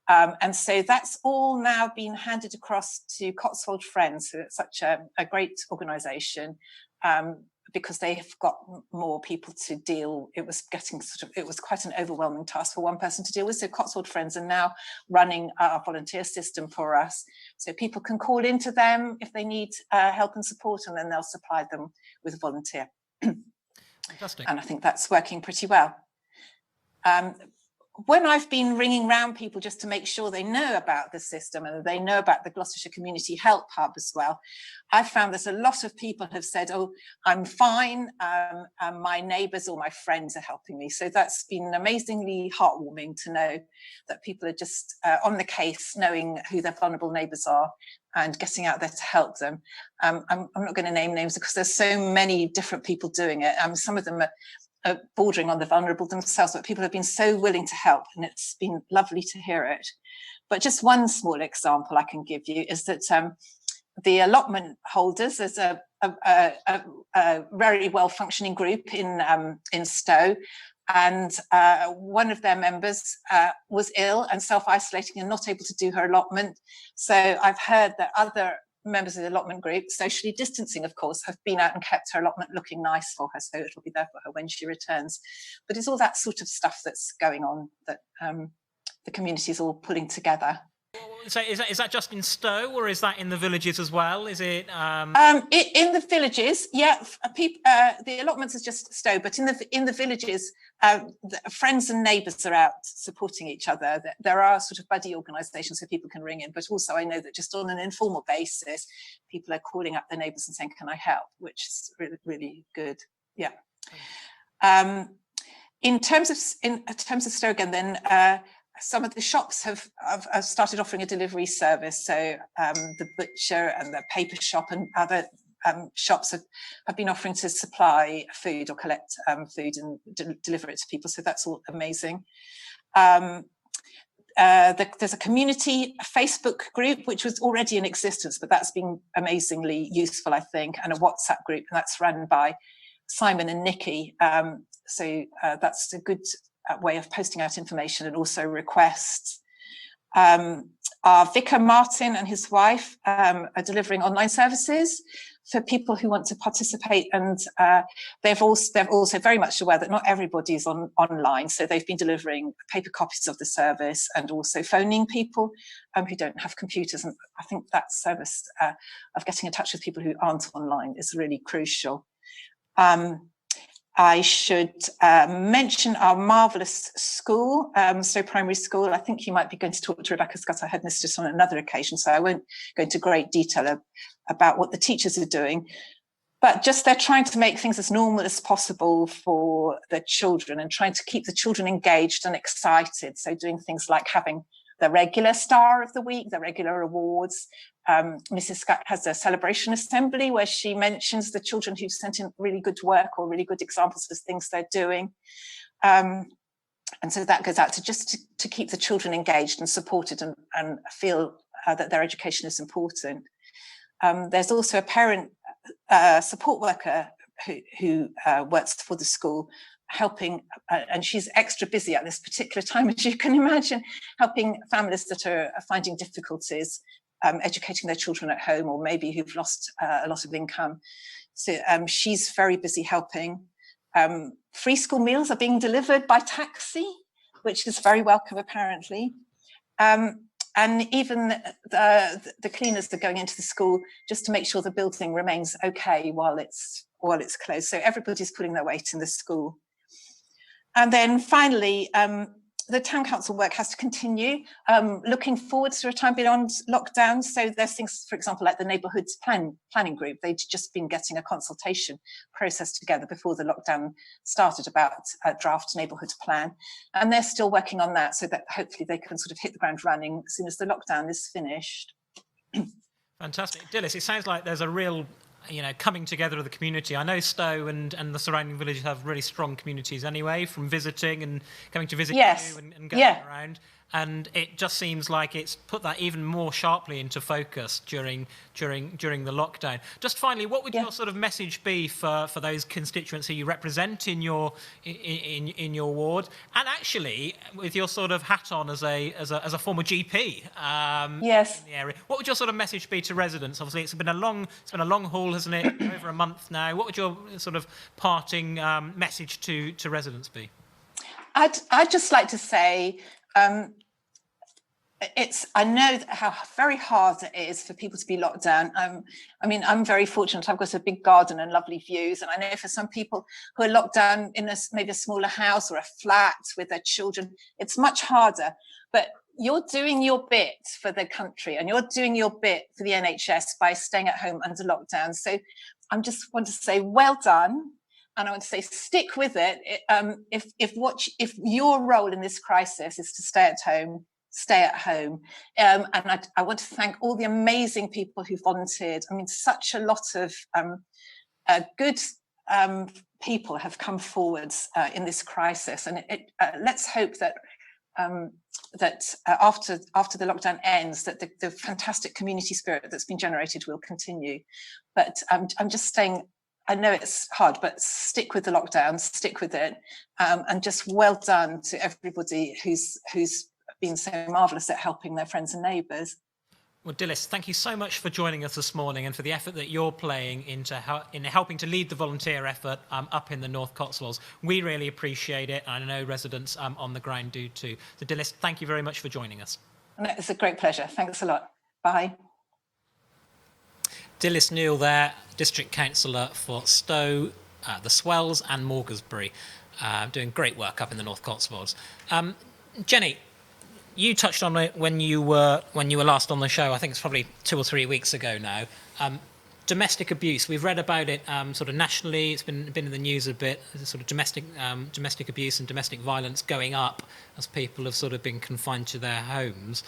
And so that's all now been handed across to Cotswold Friends, who are such a great organisation, because they have got more people to deal. It was quite an overwhelming task for one person to deal with. So Cotswold Friends are now running our volunteer system for us. So people can call into them if they need help and support, and then they'll supply them with a volunteer.
Fantastic.
And I think that's working pretty well. When I've been ringing round people just to make sure they know about the system and they know about the Gloucestershire Community Help Hub as well, I've found that a lot of people have said, oh, I'm fine, and my neighbours or my friends are helping me. So that's been amazingly heartwarming to know that people are just on the case, knowing who their vulnerable neighbours are and getting out there to help them. I'm not going to name names because there's so many different people doing it. Some of them are bordering on the vulnerable themselves, but people have been so willing to help, and it's been lovely to hear it. But just one small example I can give you is that the allotment holders, there's a very well-functioning group in Stow, and one of their members was ill and self-isolating and not able to do her allotment. So I've heard that other members of the allotment group, socially distancing, of course, have been out and kept her allotment looking nice for her, so it'll be there for her when she returns. But it's all that sort of stuff that's going on that the community is all pulling together.
So is that just in Stow, or is that in the villages as well? Is it?
In the villages, yeah. The allotments is just Stow, but in the villages, the friends and neighbours are out supporting each other. There are sort of buddy organisations so people can ring in, but also I know that just on an informal basis, people are calling up their neighbours and saying, "Can I help?" Which is really, really good. Yeah. In terms of Stow again, then. Some of the shops have started offering a delivery service. So the butcher and the paper shop and other shops have been offering to supply food or collect food and deliver it to people. So that's all amazing. There's a community Facebook group, which was already in existence, but that's been amazingly useful, I think, and a WhatsApp group, and that's run by Simon and Nikki. So that's a good way of posting out information and also requests. Our vicar Martin and his wife are delivering online services for people who want to participate, and they're also very much aware that not everybody is online, so they've been delivering paper copies of the service and also phoning people who don't have computers. And I think that service of getting in touch with people who aren't online is really crucial. I should mention our marvellous school, Stow Primary School. I think you might be going to talk to Rebecca Scott, our headmistress, on another occasion, so I won't go into great detail about what the teachers are doing. But just they're trying to make things as normal as possible for the children and trying to keep the children engaged and excited. So doing things like having the regular Star of the Week, the regular awards. Mrs. Scott has a celebration assembly where she mentions the children who've sent in really good work or really good examples of things they're doing. And so that goes out to keep the children engaged and supported and feel that their education is important. There's also a parent support worker who works for the school, helping, and she's extra busy at this particular time, as you can imagine, helping families that are finding difficulties educating their children at home, or maybe who've lost a lot of income. So she's very busy helping. Free school meals are being delivered by taxi, which is very welcome, apparently. And even the cleaners are going into the school just to make sure the building remains okay while it's closed. So everybody's pulling their weight in the school. And then finally, the town council work has to continue, looking forward to a time beyond lockdown. So there's things, for example, like the Neighbourhood Planning Group. They'd just been getting a consultation process together before the lockdown started about a draft neighbourhood plan. And they're still working on that so that hopefully they can sort of hit the ground running as soon as the lockdown is finished.
Fantastic. Dilys, it sounds like there's a real coming together of the community. I know Stow and the surrounding villages have really strong communities anyway, from visiting and coming to visit you and going around. And it just seems like it's put that even more sharply into focus during the lockdown. Just finally, what would your sort of message be for those constituents who you represent in your ward, and actually with your sort of hat on as a former GP in the area? What would your sort of message be to residents? Obviously, it's been a long haul, hasn't it? Over a month now. What would your sort of parting message to residents be?
I'd just like to say, I know how very hard it is for people to be locked down. I mean, I'm very fortunate. I've got a big garden and lovely views. And I know for some people who are locked down in maybe a smaller house or a flat with their children, it's much harder. But you're doing your bit for the country and you're doing your bit for the NHS by staying at home under lockdown. So I just want to say, well done. And I want to say, stick with it. If your role in this crisis is to stay at home, stay at home. And I want to thank all the amazing people who volunteered. I mean, such a lot of good people have come forwards in this crisis. And let's hope that after the lockdown ends, that the fantastic community spirit that's been generated will continue. But I'm just saying, I know it's hard, but stick with the lockdown, stick with it, and just well done to everybody who's been so marvellous at helping their friends and neighbours.
Well, Dilys, thank you so much for joining us this morning and for the effort that you're playing in helping to lead the volunteer effort up in the North Cotswolds. We really appreciate it, and I know residents on the ground do too. So, Dilys, thank you very much for joining us.
It's a great pleasure. Thanks a lot. Bye.
Dilys Neill there, District Councillor for Stow, the Swells and Morgansbury, doing great work up in the North Cotswolds. Jenny, you touched on it when you were last on the show. I think it's probably 2 or 3 weeks ago now. Domestic abuse. We've read about it sort of nationally. It's been in the news a bit. Sort of domestic abuse and domestic violence going up as people have sort of been confined to their homes.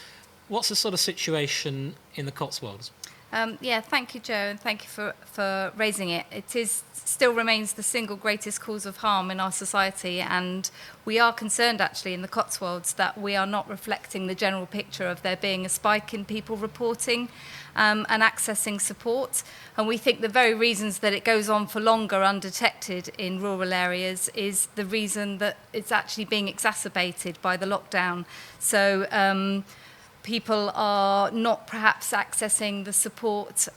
What's the sort of situation in the Cotswolds?
Thank you, Joe, and thank you for raising it. It still remains the single greatest cause of harm in our society, and we are concerned actually in the Cotswolds that we are not reflecting the general picture of there being a spike in people reporting and accessing support. And we think the very reasons that it goes on for longer undetected in rural areas is the reason that it's actually being exacerbated by the lockdown. So people are not perhaps accessing the support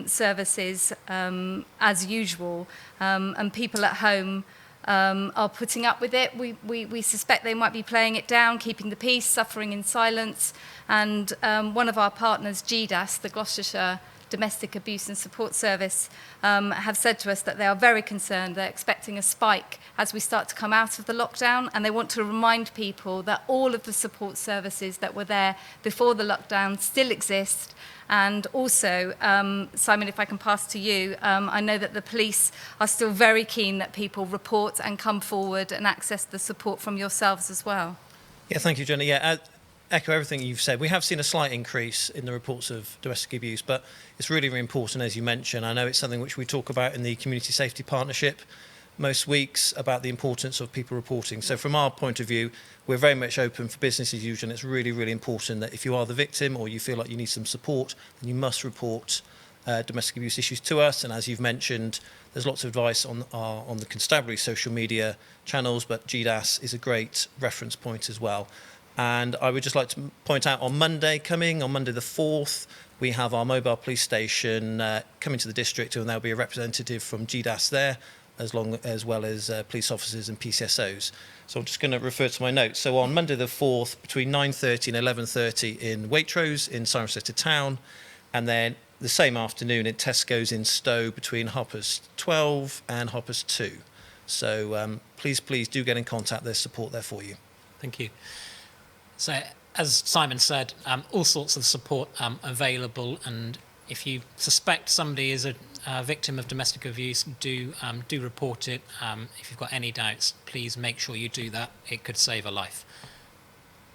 services as usual, and people at home are putting up with it. We suspect they might be playing it down, keeping the peace, suffering in silence. And one of our partners, GDAS, the Gloucestershire Domestic Abuse and Support Service, have said to us that they are very concerned. They're expecting a spike as we start to come out of the lockdown, and they want to remind people that all of the support services that were there before the lockdown still exist. And also, Simon, if I can pass to you, I know that the police are still very keen that people report and come forward and access the support from yourselves as well.
Yeah, thank you, Jenny. Yeah, echo everything you've said. We have seen a slight increase in the reports of domestic abuse, but it's really, really important, as you mentioned. I know it's something which we talk about in the Community Safety Partnership most weeks, about the importance of people reporting. So from our point of view, we're very much open for business as usual, and it's really, really important that if you are the victim or you feel like you need some support, then you must report domestic abuse issues to us. And as you've mentioned, there's lots of advice on the Constabulary social media channels, but GDAS is a great reference point as well. And I would just like to point out on Monday the 4th, we have our mobile police station coming to the district, and there'll be a representative from GDAS there, as well as police officers and PCSOs. So I'm just going to refer to my notes. So on Monday the 4th, between 9:30 and 11:30 in Waitrose in Cirencester Town, and then the same afternoon in Tesco's in Stow between 12:30 and 2:30. So please do get in contact. There's support there for you.
Thank you. So, as Simon said, all sorts of support available, and if you suspect somebody is a victim of domestic abuse, do report it. If you've got any doubts, please make sure you do that. It could save a life.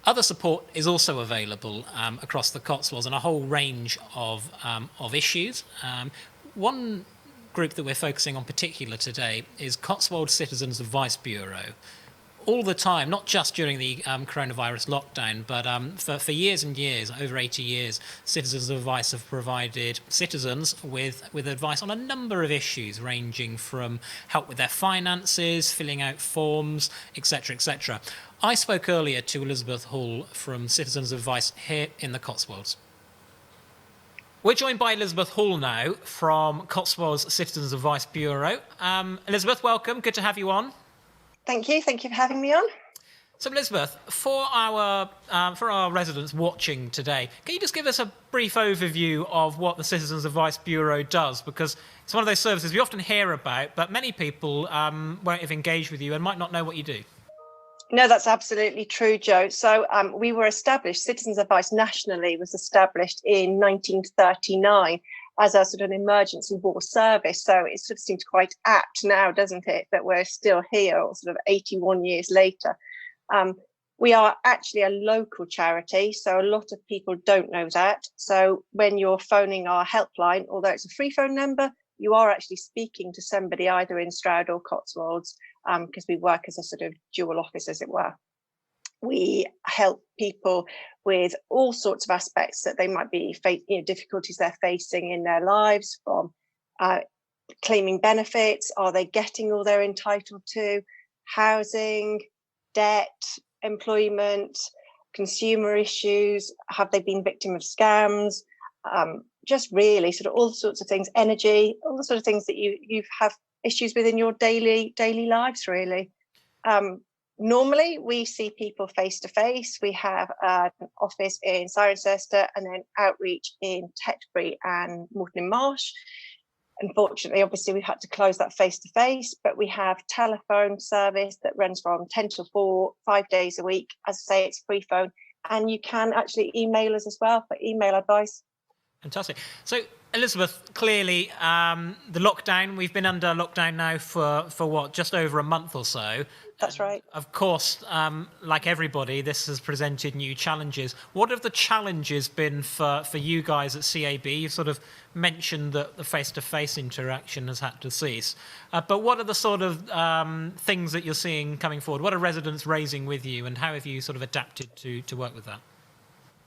Other support is also available across the Cotswolds on a whole range of issues. One group that we're focusing on particular today is Cotswold Citizens Advice Bureau. All the time, not just during the coronavirus lockdown, but for years and years, over 80 years, Citizens Advice have provided citizens with advice on a number of issues, ranging from help with their finances, filling out forms, etc., etc. I spoke earlier to Elizabeth Hall from Citizens Advice here in the Cotswolds. We're joined by Elizabeth Hall now from Cotswolds Citizens Advice Bureau. Elizabeth, welcome. Good to have you on.
Thank you. Thank you for having me on.
So, Elizabeth, for our residents watching today, can you just give us a brief overview of what the Citizens Advice Bureau does? Because it's one of those services we often hear about, but many people won't have engaged with you and might not know what you do.
No, that's absolutely true, Joe. So we were established, Citizens Advice nationally was established in 1939 as a sort of an emergency war service. So it sort of seems quite apt now, doesn't it, that we're still here, sort of 81 years later. We are actually a local charity, so a lot of people don't know that. So when you're phoning our helpline, although it's a free phone number, you are actually speaking to somebody either in Stroud or Cotswolds, because we work as a sort of dual office, as it were. We help people with all sorts of aspects that they might be difficulties they're facing in their lives, from claiming benefits, are they getting all they're entitled to, housing, debt, employment, consumer issues, have they been victim of scams, just really sort of all sorts of things, energy, all the sort of things that you have issues with in your daily lives, really. Normally, we see people face to face. We have an office in Cirencester and then outreach in Tetbury and Morton Marsh. Unfortunately, obviously, we've had to close that face to face, but we have telephone service that runs from 10 till 4, 5 days a week. As I say, it's free phone, and you can actually email us as well for email advice.
Fantastic. So, Elizabeth, clearly the lockdown, we've been under lockdown now for what, just over a month or so.
That's right.
Of course, like everybody, this has presented new challenges. What have the challenges been for you guys at CAB? You've sort of mentioned that the face-to-face interaction has had to cease. But what are the sort of things that you're seeing coming forward? What are residents raising with you, and how have you sort of adapted to work with that?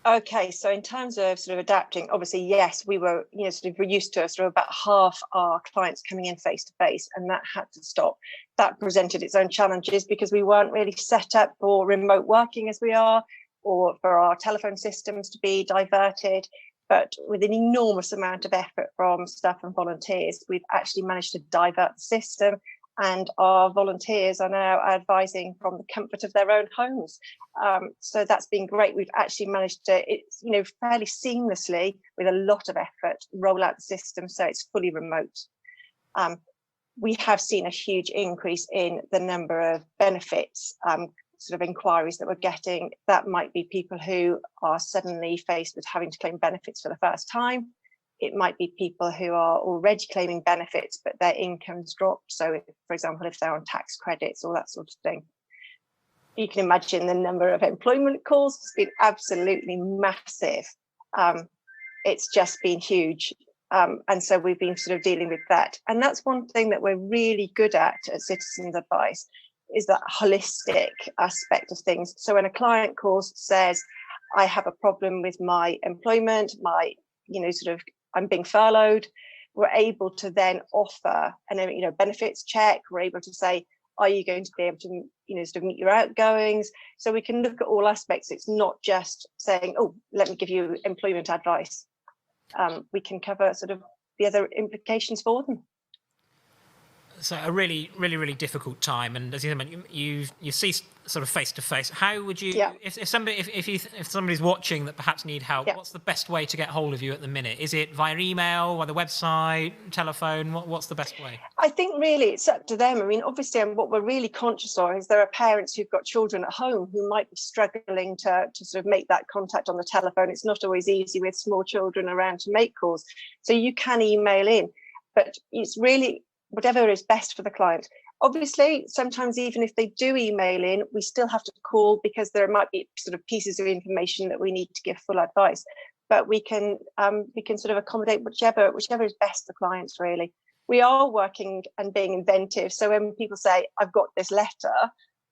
Okay, so in terms of sort of adapting, obviously, yes, we were, sort of used to sort of about half our clients coming in face to face, and that had to stop. That presented its own challenges because we weren't really set up for remote working as we are, or for our telephone systems to be diverted. But with an enormous amount of effort from staff and volunteers, we've actually managed to divert the system. And our volunteers are now advising from the comfort of their own homes. So that's been great. We've actually managed to, fairly seamlessly, with a lot of effort, roll out the system so it's fully remote. We have seen a huge increase in the number of benefits sort of inquiries that we're getting. That might be people who are suddenly faced with having to claim benefits for the first time. It might be people who are already claiming benefits, but their income's dropped. So, for example, if they're on tax credits or that sort of thing. You can imagine the number of employment calls has been absolutely massive. It's just been huge. And so we've been sort of dealing with that. And that's one thing that we're really good at Citizens Advice, is that holistic aspect of things. So when a client calls, says, I have a problem with my employment, my, I'm being furloughed, we're able to then offer a benefits check. We're able to say, are you going to be able to sort of meet your outgoings? So we can look at all aspects. It's not just saying, oh, let me give you employment advice. We can cover sort of the other implications for them.
So a really, really, really difficult time, and as you mentioned, you see sort of face to face. How would you, if somebody's watching that perhaps need help, what's the best way to get hold of you at the minute? Is it via email, or the website, telephone? What's the best way?
I think really it's up to them. I mean, obviously, what we're really conscious of is there are parents who've got children at home who might be struggling to sort of make that contact on the telephone. It's not always easy with small children around to make calls, so you can email in, but it's really whatever is best for the client. Obviously, sometimes even if they do email in, we still have to call because there might be sort of pieces of information that we need to give full advice. But we can sort of accommodate whichever is best for clients, really. We are working and being inventive. So when people say, I've got this letter,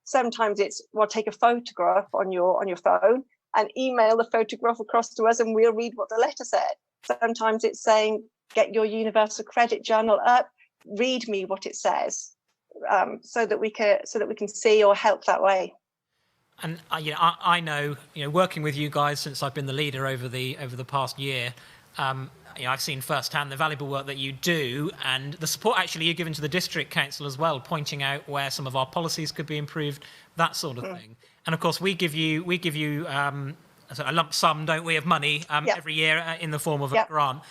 sometimes it's, well, take a photograph on your phone and email the photograph across to us and we'll read what the letter said. Sometimes it's saying, get your Universal Credit Journal up, read me what it says. So that we can see or help that way.
And I know, working with you guys since I've been the leader over the past year, I've seen firsthand the valuable work that you do and the support actually you're given to the district council as well, pointing out where some of our policies could be improved, that sort of thing. And of course, we give you a lump sum, don't we, of money every year in the form of a grant.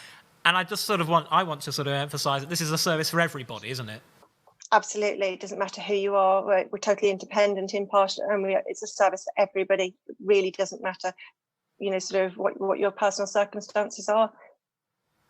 And I just want to emphasise that this is a service for everybody, isn't it?
Absolutely. It doesn't matter who you are. We're totally independent, impartial, and it's a service for everybody. It really doesn't matter, sort of what your personal circumstances are.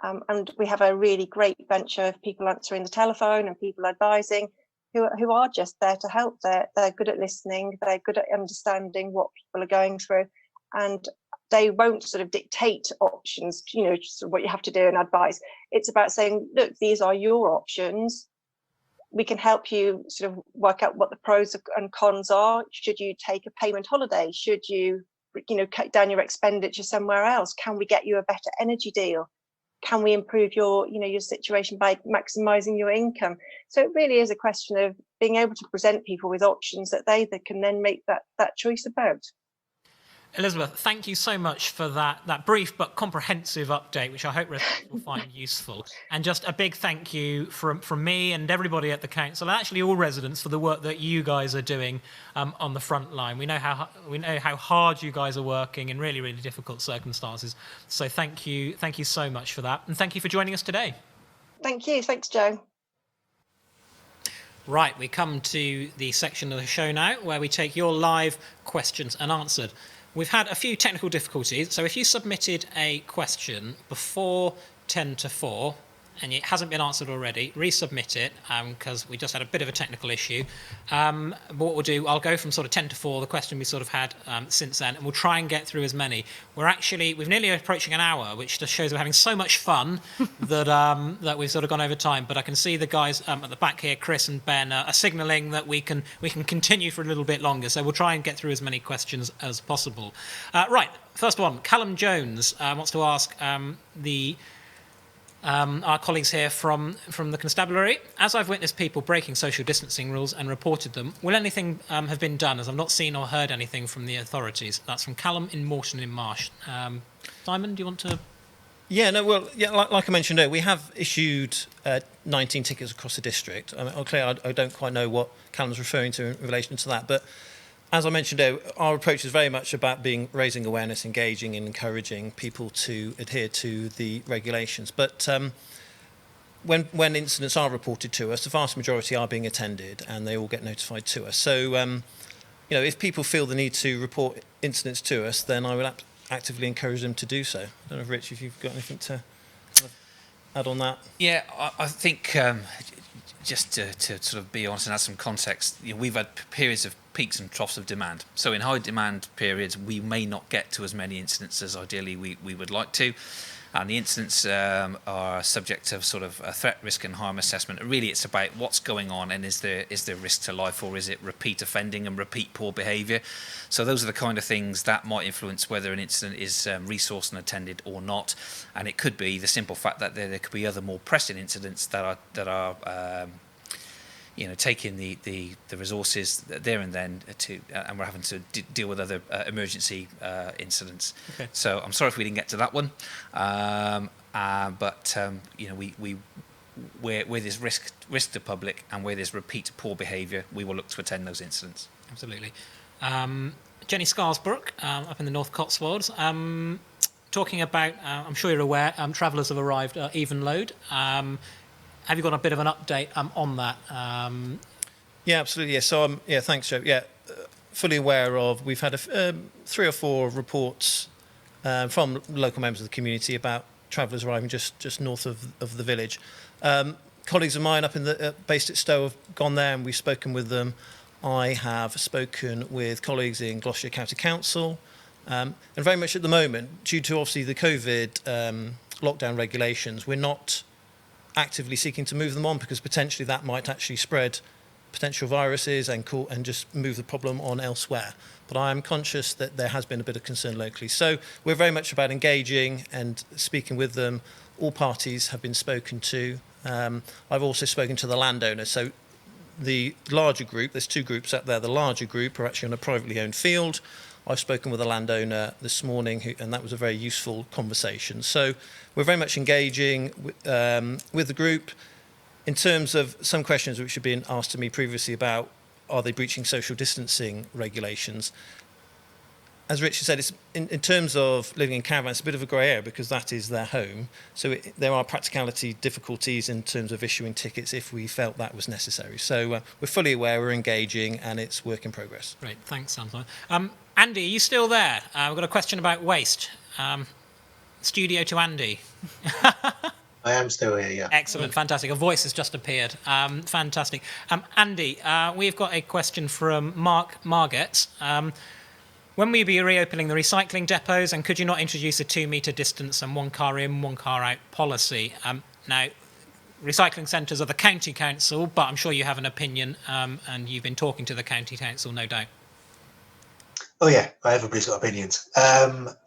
And we have a really great bunch of people answering the telephone and people advising who are just there to help. They're good at listening. They're good at understanding what people are going through. And they won't sort of dictate options, just what you have to do and advise. It's about saying, look, these are your options. We can help you sort of work out what the pros and cons are. Should you take a payment holiday? Should you, cut down your expenditure somewhere else? Can we get you a better energy deal? Can we improve your situation by maximising your income? So it really is a question of being able to present people with options that they can then make that choice about.
Elizabeth, thank you so much for that brief but comprehensive update, which I hope residents will find useful. And just a big thank you from me and everybody at the council, and actually all residents, for the work that you guys are doing on the front line. We know how hard you guys are working in really, really difficult circumstances. So thank you so much for that, and thank you for joining us today.
Thank you. Thanks, Joe.
Right, we come to the section of the show now where we take your live questions and answered. We've had a few technical difficulties, so if you submitted a question before 10 to 4 and it hasn't been answered already, resubmit it, because we just had a bit of a technical issue. But what we'll do, I'll go from sort of 10 to 4, the question we sort of had since then, and we'll try and get through as many. We're nearly approaching an hour, which just shows we're having so much fun that we've sort of gone over time. But I can see the guys at the back here, Chris and Ben, are signalling that we can continue for a little bit longer. So we'll try and get through as many questions as possible. Right, first one, Callum Jones wants to ask our colleagues here from the Constabulary. As I've witnessed people breaking social distancing rules and reported them, will anything have been done, as I've not seen or heard anything from the authorities? That's from Callum in Moreton in Marsh. Simon, do you want to...
Like I mentioned earlier, we have issued 19 tickets across the district. I don't quite know what Callum's referring to in relation to that, but as I mentioned earlier, our approach is very much about raising awareness, engaging and encouraging people to adhere to the regulations. But when incidents are reported to us, the vast majority are being attended and they all get notified to us. So, if people feel the need to report incidents to us, then I will actively encourage them to do so. I don't know, Rich, if you've got anything to add on that.
Yeah, I think just to sort of be honest and add some context, we've had periods of peaks and troughs of demand. So in high demand periods, we may not get to as many incidents as ideally we would like to. And the incidents are subject to sort of a threat, risk and harm assessment. Really, it's about what's going on and is there risk to life, or is it repeat offending and repeat poor behaviour? So those are the kind of things that might influence whether an incident is resourced and attended or not. And it could be the simple fact that there could be other more pressing incidents that are taking the resources there and then and we're having to deal with other emergency incidents.
Okay.
So I'm sorry if we didn't get to that one, but we where there's risk to the public and where there's repeat poor behaviour, we will look to attend those incidents.
Absolutely. Jenny Scarsbrook, up in the North Cotswolds, talking about, I'm sure you're aware, travellers have arrived at Evenlode. Have you got a bit of an update on that?
Yeah, absolutely. Yeah. So, thanks, Joe. Yeah, fully aware of. We've had 3 or 4 reports from local members of the community about travellers arriving just north of the village. Colleagues of mine up in based at Stow have gone there, and we've spoken with them. I have spoken with colleagues in Gloucestershire County Council, and very much at the moment, due to obviously the COVID lockdown regulations, we're not actively seeking to move them on, because potentially that might actually spread potential viruses and just move the problem on elsewhere. But I am conscious that there has been a bit of concern locally. So we're very much about engaging and speaking with them. All parties have been spoken to. I've also spoken to the landowner. So the larger group, there's 2 groups up there. The larger group are actually on a privately owned field. I've spoken with a landowner this morning, and that was a very useful conversation. So we're very much engaging with the group. In terms of some questions which have been asked to me previously about, are they breaching social distancing regulations? As Richard said, it's in terms of living in caravans, it's a bit of a grey area because that is their home. So there are practicality difficulties in terms of issuing tickets if we felt that was necessary. So we're fully aware, we're engaging, and it's work in progress.
Great, thanks, Samson. Andy, are you still there? We've got a question about waste. Studio to Andy.
I am still here, yeah.
Excellent, fantastic. A voice has just appeared. Fantastic. Andy, we've got a question from Mark Margett. When will you be reopening the recycling depots, and could you not introduce a 2-metre distance and 1 car in, 1 car out policy? Now, recycling centres are the county council, but I'm sure you have an opinion, and you've been talking to the county council, no doubt.
Oh yeah, everybody's got opinions.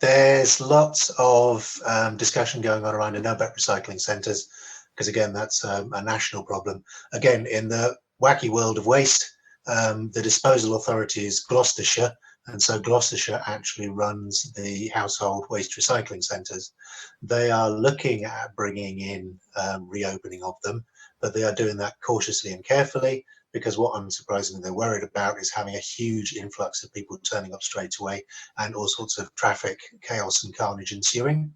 There's lots of discussion going on around. I know about recycling centres, because again, that's a national problem. Again, in the wacky world of waste, the disposal authority is Gloucestershire, and so Gloucestershire actually runs the household waste recycling centres. They are looking at bringing in reopening of them, but they are doing that cautiously and carefully, because what unsurprisingly they're worried about is having a huge influx of people turning up straight away and all sorts of traffic chaos and carnage ensuing.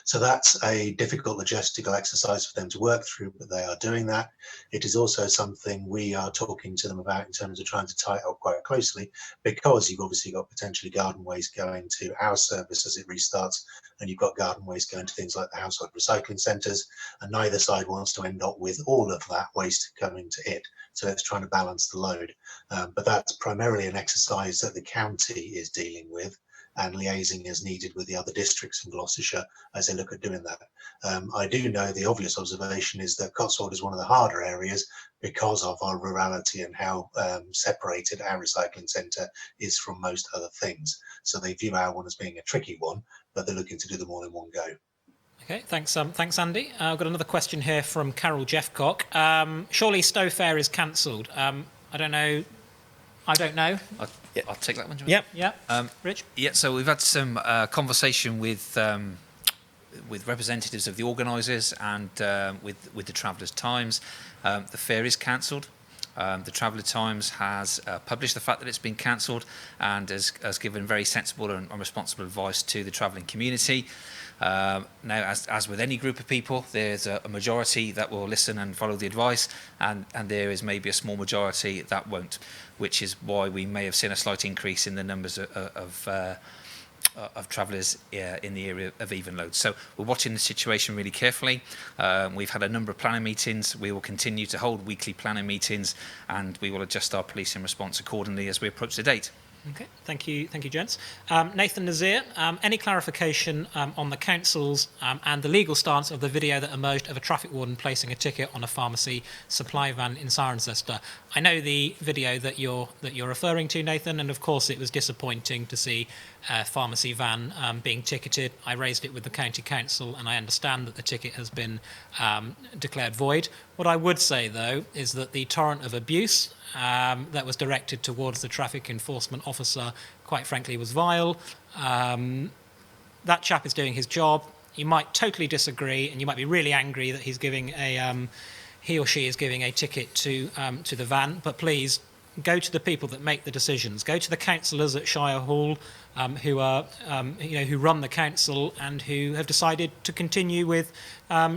So that's a difficult logistical exercise for them to work through, but they are doing that. It is also something we are talking to them about in terms of trying to tie it up quite closely, because you've obviously got potentially garden waste going to our service as it restarts, and you've got garden waste going to things like the household recycling centres, and neither side wants to end up with all of that waste coming to it. So it's trying to balance the load. But that's primarily an exercise that the county is dealing with, and liaising as needed with the other districts in Gloucestershire as they look at doing that. I do know the obvious observation is that Cotswold is one of the harder areas because of our rurality and how separated our recycling centre is from most other things. So they view our one as being a tricky one, but they're looking to do them all in one go.
Okay, thanks Andy. I've got another question here from Carol Jeffcock. Surely Stow Fair is cancelled. I don't know.
I'll take that one.
Yep. Rich?
Yeah, so we've had some conversation with representatives of the organisers and with the Travellers Times. The fair is cancelled. The Traveller Times has published the fact that it's been cancelled and has given very sensible and responsible advice to the travelling community. Now, as with any group of people, there's a majority that will listen and follow the advice, and there is maybe a small majority that won't, which is why we may have seen a slight increase in the numbers of travellers in the area of Evenlode. So we're watching the situation really carefully. We've had a number of planning meetings. We will continue to hold weekly planning meetings, and we will adjust our policing response accordingly as we approach the date.
Okay, thank you, gents. Nathan Nazir, any clarification on the council's and the legal stance of the video that emerged of a traffic warden placing a ticket on a pharmacy supply van in Cirencester? I know the video that you're referring to, Nathan, and of course it was disappointing to see a pharmacy van being ticketed. I raised it with the county council, and I understand that the ticket has been declared void. What I would say, though, is that the torrent of abuse that was directed towards the traffic enforcement officer, quite frankly, was vile. That chap is doing his job. You might totally disagree, and you might be really angry that he's giving he or she is giving a ticket to the van. But please go to the people that make the decisions. Go to the councillors at Shire Hall, who are who run the council and who have decided to continue with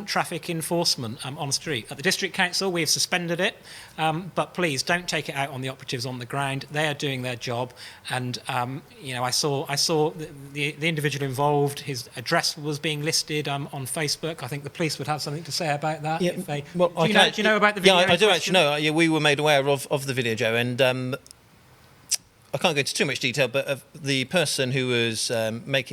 traffic enforcement on the street. At the district council, we have suspended it, but please don't take it out on the operatives on the ground. They are doing their job, and I saw the individual involved. His address was being listed on Facebook. I think the police would have something to say about that.
Yeah,
if they,
well,
do you know about the video?
Yeah, I do actually know. Yeah, we were made aware of the video, Joe, and I can't go into too much detail, but the person who was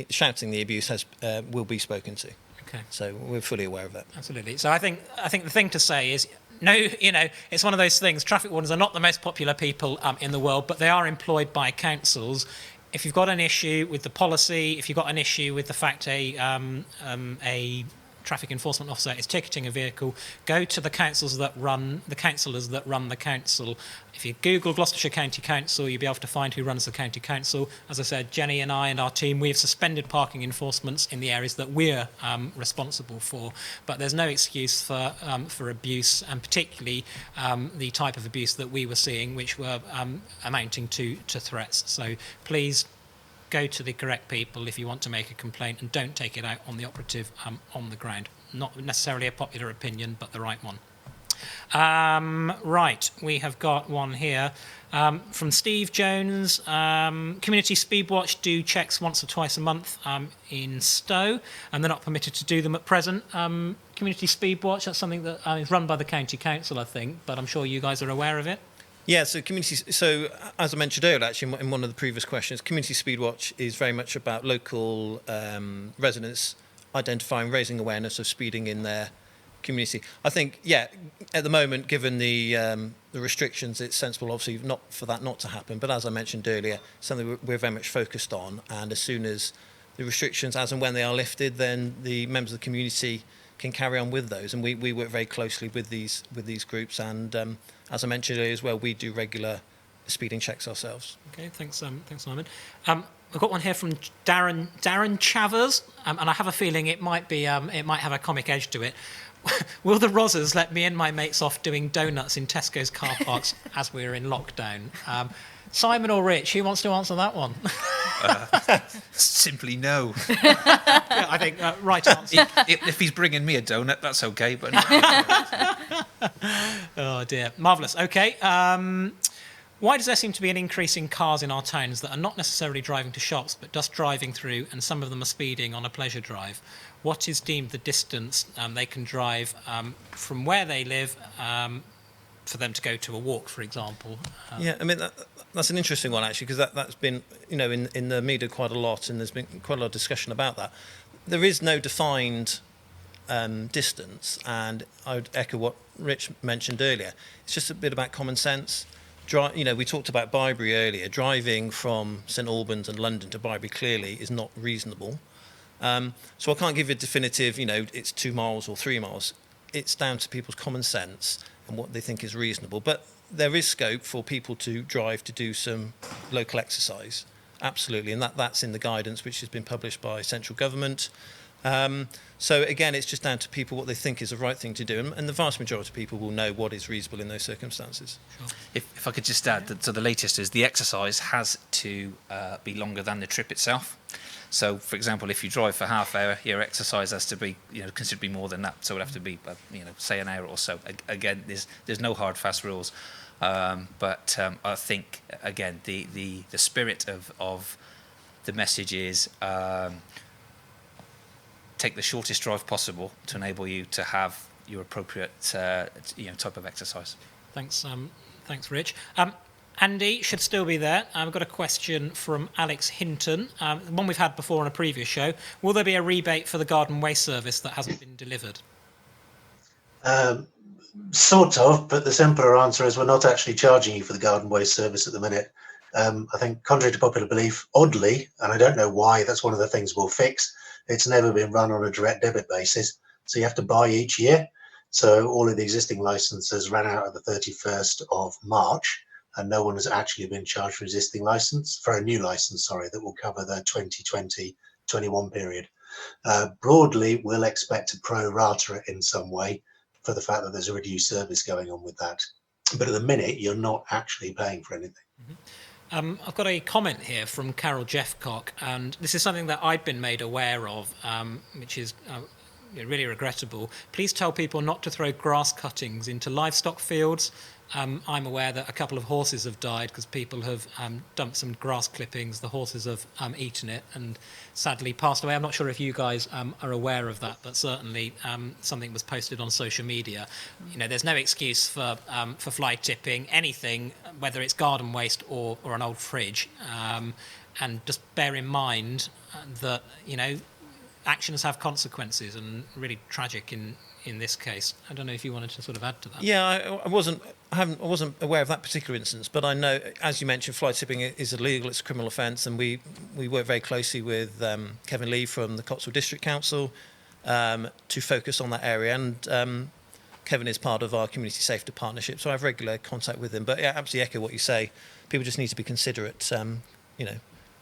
shouting the abuse will be spoken to.
Okay.
So we're fully aware of that.
Absolutely. So I think the thing to say is, no, it's one of those things. Traffic wardens are not the most popular people in the world, but they are employed by councils. If you've got an issue with the policy, if you've got an issue with the fact a traffic enforcement officer is ticketing a vehicle, go to the councillors that run the council. If you Google Gloucestershire County Council, you'll be able to find who runs the county council. As I said, Jenny and I and our team, we have suspended parking enforcements in the areas that we're responsible for. But there's no excuse for abuse, and particularly the type of abuse that we were seeing, which were amounting to threats. So please go to the correct people if you want to make a complaint, and don't take it out on the operative on the ground. Not necessarily a popular opinion, but the right one. Right, we have got one here from Steve Jones. Community Speedwatch do checks once or twice a month in Stow, and they're not permitted to do them at present. Community Speedwatch, that's something that is run by the county council, I think, but I'm sure you guys are aware of it.
Yeah, so So as I mentioned earlier, actually, in one of the previous questions, Community Speedwatch is very much about local residents identifying, raising awareness of speeding in their community. I think, yeah, at the moment, given the restrictions, it's sensible, obviously, not to happen. But as I mentioned earlier, something we're very much focused on. And as soon as the restrictions, as and when they are lifted, then the members of the community can carry on with those. And we work very closely with these groups. And as I mentioned earlier as well, we do regular speeding checks ourselves.
Okay, thanks Simon. I've got one here from Darren Chavers, and I have a feeling it might have a comic edge to it. Will the Rozzers let me and my mates off doing donuts in Tesco's car parks as we're in lockdown? Simon or Rich, who wants to answer that one?
Simply no.
Yeah, I think right answer.
If he's bringing me a donut, that's okay. But
oh dear, marvellous. Okay. Why does there seem to be an increase in cars in our towns that are not necessarily driving to shops, but just driving through, and some of them are speeding on a pleasure drive? What is deemed the distance they can drive from where they live for them to go to a walk, for example?
Yeah, I mean, that's an interesting one, actually, because that's been, in the media quite a lot, and there's been quite a lot of discussion about that. There is no defined distance, and I would echo what Rich mentioned earlier. It's just a bit about common sense. We talked about Bibury earlier. Driving from St Albans and London to Bibury clearly is not reasonable. So I can't give you a definitive, it's 2 miles or 3 miles. It's down to people's common sense and what they think is reasonable. But there is scope for people to drive to do some local exercise, absolutely. And that's in the guidance which has been published by central government. So again, it's just down to people what they think is the right thing to do, and the vast majority of people will know what is reasonable in those circumstances.
Sure.
If I could just add that, so the latest is the exercise has to be longer than the trip itself. So, for example, if you drive for half hour, your exercise has to be, considerably more than that. So it would have to be, say an hour or so. Again, there's no hard, fast rules. But I think, again, the spirit of the message is take the shortest drive possible to enable you to have your appropriate type of exercise.
Thanks, Rich. Andy should still be there. I've got a question from Alex Hinton, one we've had before on a previous show. Will there be a rebate for the garden waste service that hasn't been delivered?
Sort of, but the simpler answer is we're not actually charging you for the garden waste service at the minute. I think, contrary to popular belief, oddly, and I don't know why, that's one of the things we'll fix, it's never been run on a direct debit basis. So you have to buy each year. So all of the existing licenses ran out at the 31st of March, and no one has actually been charged for a new license, that will cover the 2020-21 period. Broadly, we'll expect to pro rata it in some way for the fact that there's a reduced service going on with that. But at the minute, you're not actually paying for anything.
I've got a comment here from Carol Jeffcock, and this is something that I've been made aware of, which is really regrettable. Please tell people not to throw grass cuttings into livestock fields. I'm aware that a couple of horses have died because people have dumped some grass clippings. The horses have eaten it and sadly passed away. I'm not sure if you guys are aware of that, but certainly something was posted on social media. There's no excuse for fly tipping anything, whether it's garden waste or an old fridge. And just bear in mind that actions have consequences, and really tragic in this case. I don't know if you wanted to sort of add to that.
Yeah, I wasn't aware of that particular instance, but I know, as you mentioned, fly tipping is illegal. It's a criminal offence, and we work very closely with Kevin Lee from the Cotswold District Council to focus on that area. And Kevin is part of our community safety partnership, so I have regular contact with him. But yeah, absolutely echo what you say. People just need to be considerate,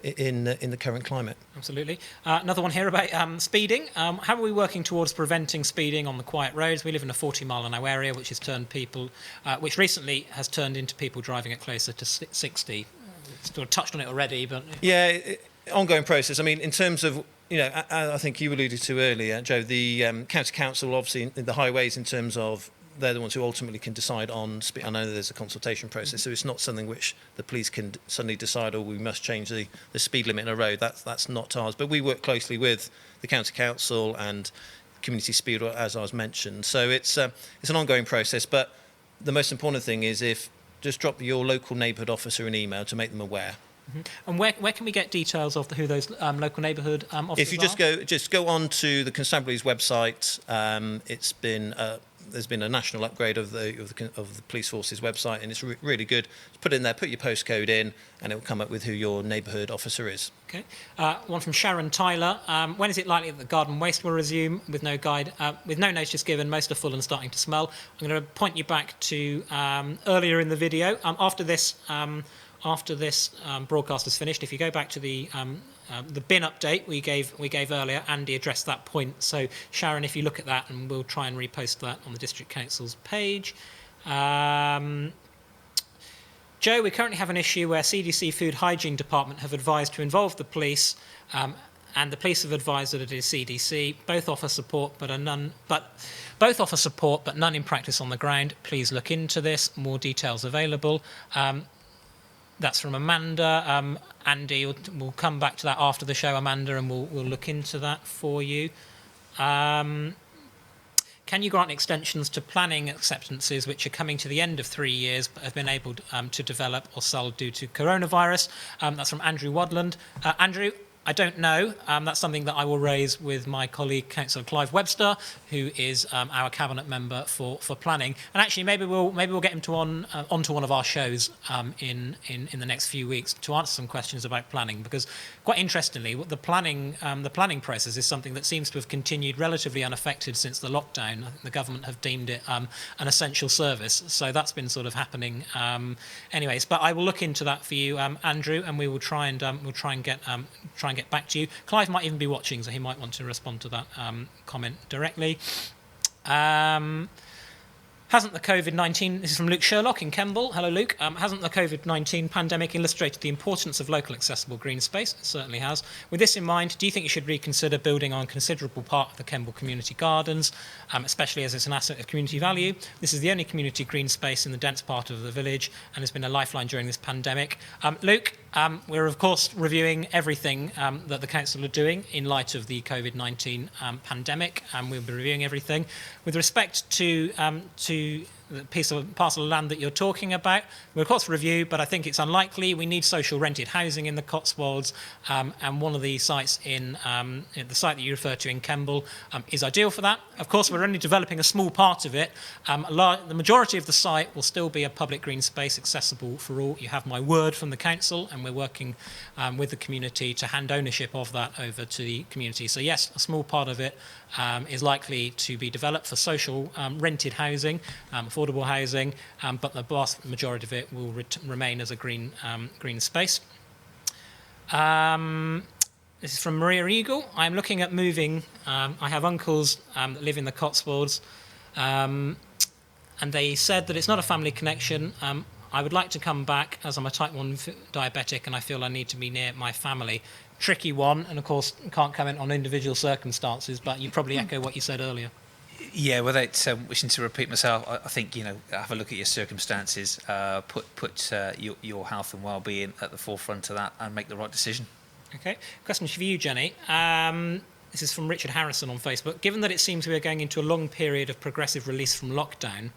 in the current climate.
Absolutely. Another one here about speeding. How are we working towards preventing speeding on the quiet roads? We live in a 40-mile-an-hour area, which which recently has turned into people driving at closer to 60. Sort of touched on it already, but
yeah, ongoing process. I mean, in terms of I think you alluded to earlier, Joe, the county council, obviously in the highways, in terms of they're the ones who ultimately can decide on speed. I know there's a consultation process, so it's not something which the police can suddenly decide, we must change the speed limit in a road. That's not ours. But we work closely with the county council and community speed, as I was mentioned. So it's an ongoing process. But the most important thing is just drop your local neighbourhood officer an email to make them aware.
Mm-hmm. And where can we get details of who those local neighbourhood officers
are? If you just go on to the Constabulary's website, there's been a national upgrade of the police force's website, and it's really good. Put in there, put your postcode in, and it will come up with who your neighbourhood officer is.
Okay. One from Sharon Tyler. When is it likely that the garden waste will resume with no notice given? Most are full and starting to smell. I'm going to point you back to earlier in the video. After this broadcast is finished, if you go back to the bin update we gave earlier, Andy addressed that point. So Sharon, if you look at that, and we'll try and repost that on the District Council's page. Joe, we currently have an issue where CDC Food Hygiene Department have advised to involve the police, and the police have advised that it is CDC. Both offer support, but none in practice on the ground. Please look into this. More details available. That's from Amanda. Andy, we'll come back to that after the show, Amanda, and we'll look into that for you. Can you grant extensions to planning acceptances which are coming to the end of 3 years but have been able to develop or sell due to coronavirus? That's from Andrew Wadland. Andrew, I don't know. That's something that I will raise with my colleague, Councillor Clive Webster, who is our cabinet member for planning. And actually, maybe we'll get him onto one of our shows in the next few weeks to answer some questions about planning. Because quite interestingly, the planning process is something that seems to have continued relatively unaffected since the lockdown. The government have deemed it an essential service, so that's been sort of happening. Anyways, but I will look into that for you, Andrew, and we will try and get back to you. Clive might even be watching, so he might want to respond to that comment directly. Hasn't the COVID-19, this is from Luke Sherlock in Kemble. Hello, Luke. Hasn't the COVID-19 pandemic illustrated the importance of local accessible green space? It certainly has. With this in mind, do you think you should reconsider building on a considerable part of the Kemble community gardens, especially as it's an asset of community value? This is the only community green space in the dense part of the village and has been a lifeline during this pandemic. Luke, we're of course reviewing everything that the council are doing in light of the COVID-19 pandemic, and we'll be reviewing everything. With respect to the parcel of land that you're talking about, we'll of course review, but I think it's unlikely. We need social rented housing in the Cotswolds, and one of the sites in the site that you refer to in Kemble is ideal for that. Of course, we're only developing a small part of it. The majority of the site will still be a public green space accessible for all. You have my word from the council, and we're working with the community to hand ownership of that over to the community. So yes, a small part of it is likely to be developed for social rented housing, affordable housing, but the vast majority of it will remain as a green space. This is from Maria Eagle. I'm looking at moving. I have uncles that live in the Cotswolds, and they said that it's not a family connection. I would like to come back as I'm a type 1 diabetic and I feel I need to be near my family. Tricky one, and of course can't comment on individual circumstances, but you probably echo what you said earlier.
Yeah, without wishing to repeat myself, I think, you know, have a look at your circumstances, put your health and well-being at the forefront of that and make the right decision.
Okay, question for you, Jenny. This is from Richard Harrison on Facebook. Given that it seems we are going into a long period of progressive release from lockdown,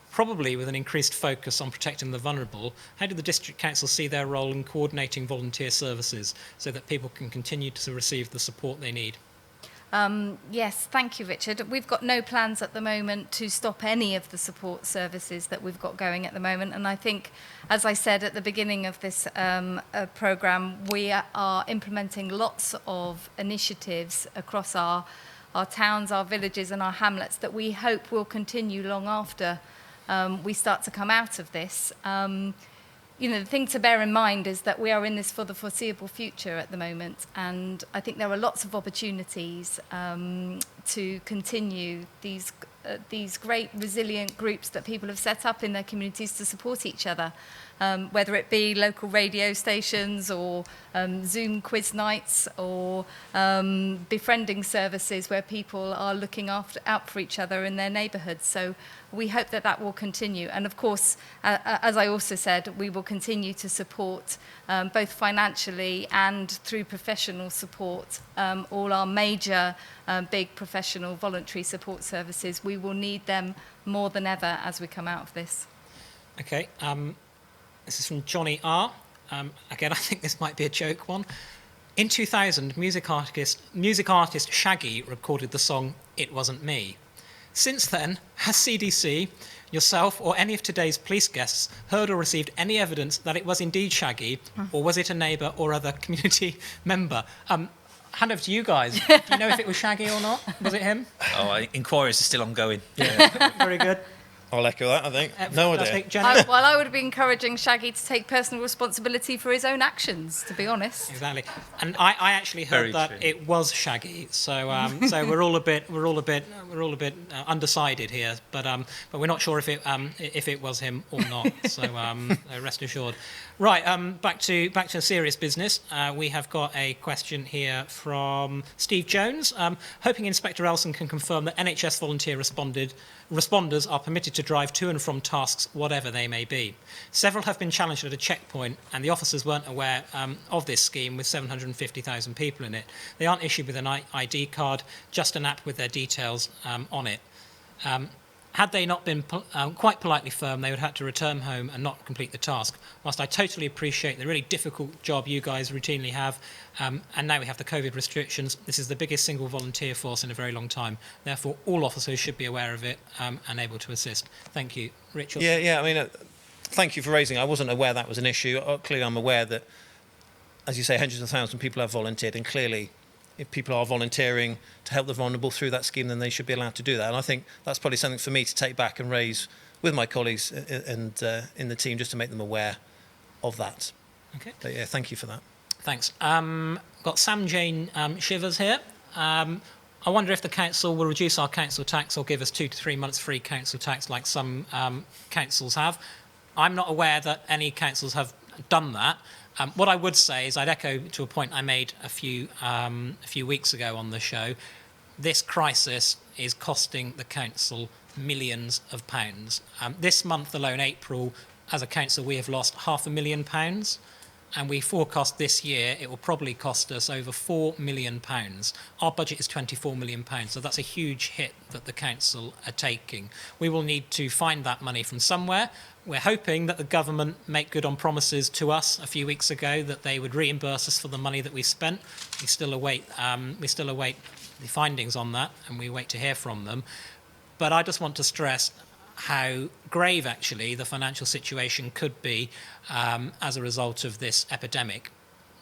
probably with an increased focus on protecting the vulnerable, how do the District Council see their role in coordinating volunteer services so that people can continue to receive the support they need?
Yes, thank you, Richard. We've got no plans at the moment to stop any of the support services that we've got going at the moment. And I think, as I said at the beginning of this programme, we are implementing lots of initiatives across our towns, our villages and our hamlets that we hope will continue long after we start to come out of this. You know, the thing to bear in mind is that we are in this for the foreseeable future at the moment, and I think there are lots of opportunities to continue these great resilient groups that people have set up in their communities to support each other, whether it be local radio stations or Zoom quiz nights or befriending services where people are looking out for each other in their neighbourhoods. So we hope that that will continue. And of course, as I also said, we will continue to support both financially and through professional support all our major big professional voluntary support services. We will need them more than ever as we come out of this.
Okay, this is from Johnny R. Again, I think this might be a joke one. In 2000, music artist Shaggy recorded the song It Wasn't Me. Since then, has CDC, yourself or any of today's police guests heard or received any evidence that it was indeed Shaggy, or was it a neighbour or other community member? Hand over to you guys. Do you know if it was Shaggy or not? Was it him?
Inquiries are still ongoing.
Yeah. Very good.
I'll echo that, I think. No idea.
Well, I would be encouraging Shaggy to take personal responsibility for his own actions, to be honest.
Exactly. And I actually heard that it was Shaggy. So we're all a bit undecided here, but we're not sure if it was him or not. So rest assured. Right, back to serious business. We have got a question here from Steve Jones. Hoping Inspector Ellson can confirm that NHS volunteer responders are permitted to drive to and from tasks, whatever they may be. Several have been challenged at a checkpoint, and the officers weren't aware of this scheme with 750,000 people in it. They aren't issued with an ID card, just an app with their details on it. Had they not been quite politely firm, they would have had to return home and not complete the task. Whilst I totally appreciate the really difficult job you guys routinely have, and now we have the COVID restrictions, this is the biggest single volunteer force in a very long time. Therefore, all officers should be aware of it and able to assist. Thank you. Richard?
Yeah, I mean, thank you for raising it. I wasn't aware that was an issue. Clearly, I'm aware that, as you say, hundreds of thousands of people have volunteered, and clearly, if people are volunteering to help the vulnerable through that scheme, then they should be allowed to do that. And I think that's probably something for me to take back and raise with my colleagues and in the team, just to make them aware of that.
Okay.
But yeah, thank you for that.
Thanks. Got Sam Jane Shivers here. I wonder if the council will reduce our council tax or give us 2 to 3 months free council tax like some councils have. I'm not aware that any councils have done that. What I would say is I'd echo to a point I made a few weeks ago on the show. This crisis is costing the council millions of pounds. This month alone, April, as a council, we have lost £500,000, and we forecast this year it will probably cost us over £4 million. Our budget is £24 million, so that's a huge hit that the council are taking. We will need to find that money from somewhere. We're hoping that the government make good on promises to us a few weeks ago that they would reimburse us for the money that we spent. We still await the findings on that, and we wait to hear from them. But I just want to stress how grave actually the financial situation could be as a result of this epidemic.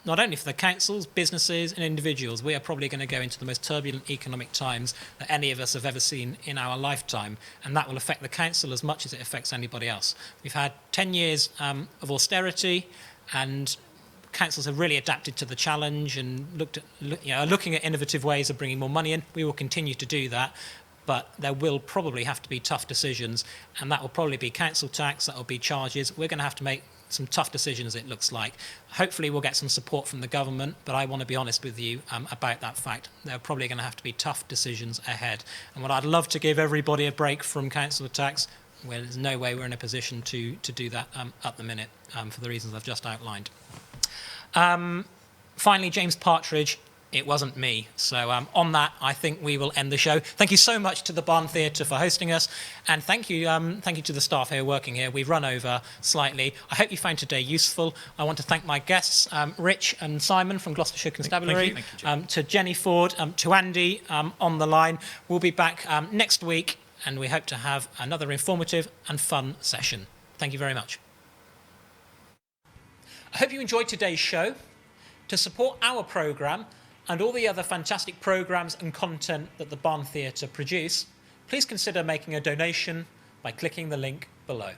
Not only for the councils, businesses and individuals, we are probably going to go into the most turbulent economic times that any of us have ever seen in our lifetime, and that will affect the council as much as it affects anybody else. We've had 10 years of austerity, and councils have really adapted to the challenge and are looking at innovative ways of bringing more money in. We will continue to do that, but there will probably have to be tough decisions, and that will probably be council tax, that will be charges. We're going to have to make some tough decisions, it looks like. Hopefully we'll get some support from the government, but I want to be honest with you about that fact. There are probably going to have to be tough decisions ahead. And what I'd love to give everybody a break from council tax, well, there's no way we're in a position to do that at the minute for the reasons I've just outlined. Finally, James Partridge, it wasn't me. So on that, I think we will end the show. Thank you so much to the Barn Theatre for hosting us, and thank you to the staff here working here. We've run over slightly. I hope you found today useful. I want to thank my guests, Rich and Simon from Gloucestershire Constabulary,
Thank you,
to Jenny Forde, to Andy on the line. We'll be back next week, and we hope to have another informative and fun session. Thank you very much. I hope you enjoyed today's show. To support our programme and all the other fantastic programmes and content that the Barn Theatre produce, please consider making a donation by clicking the link below.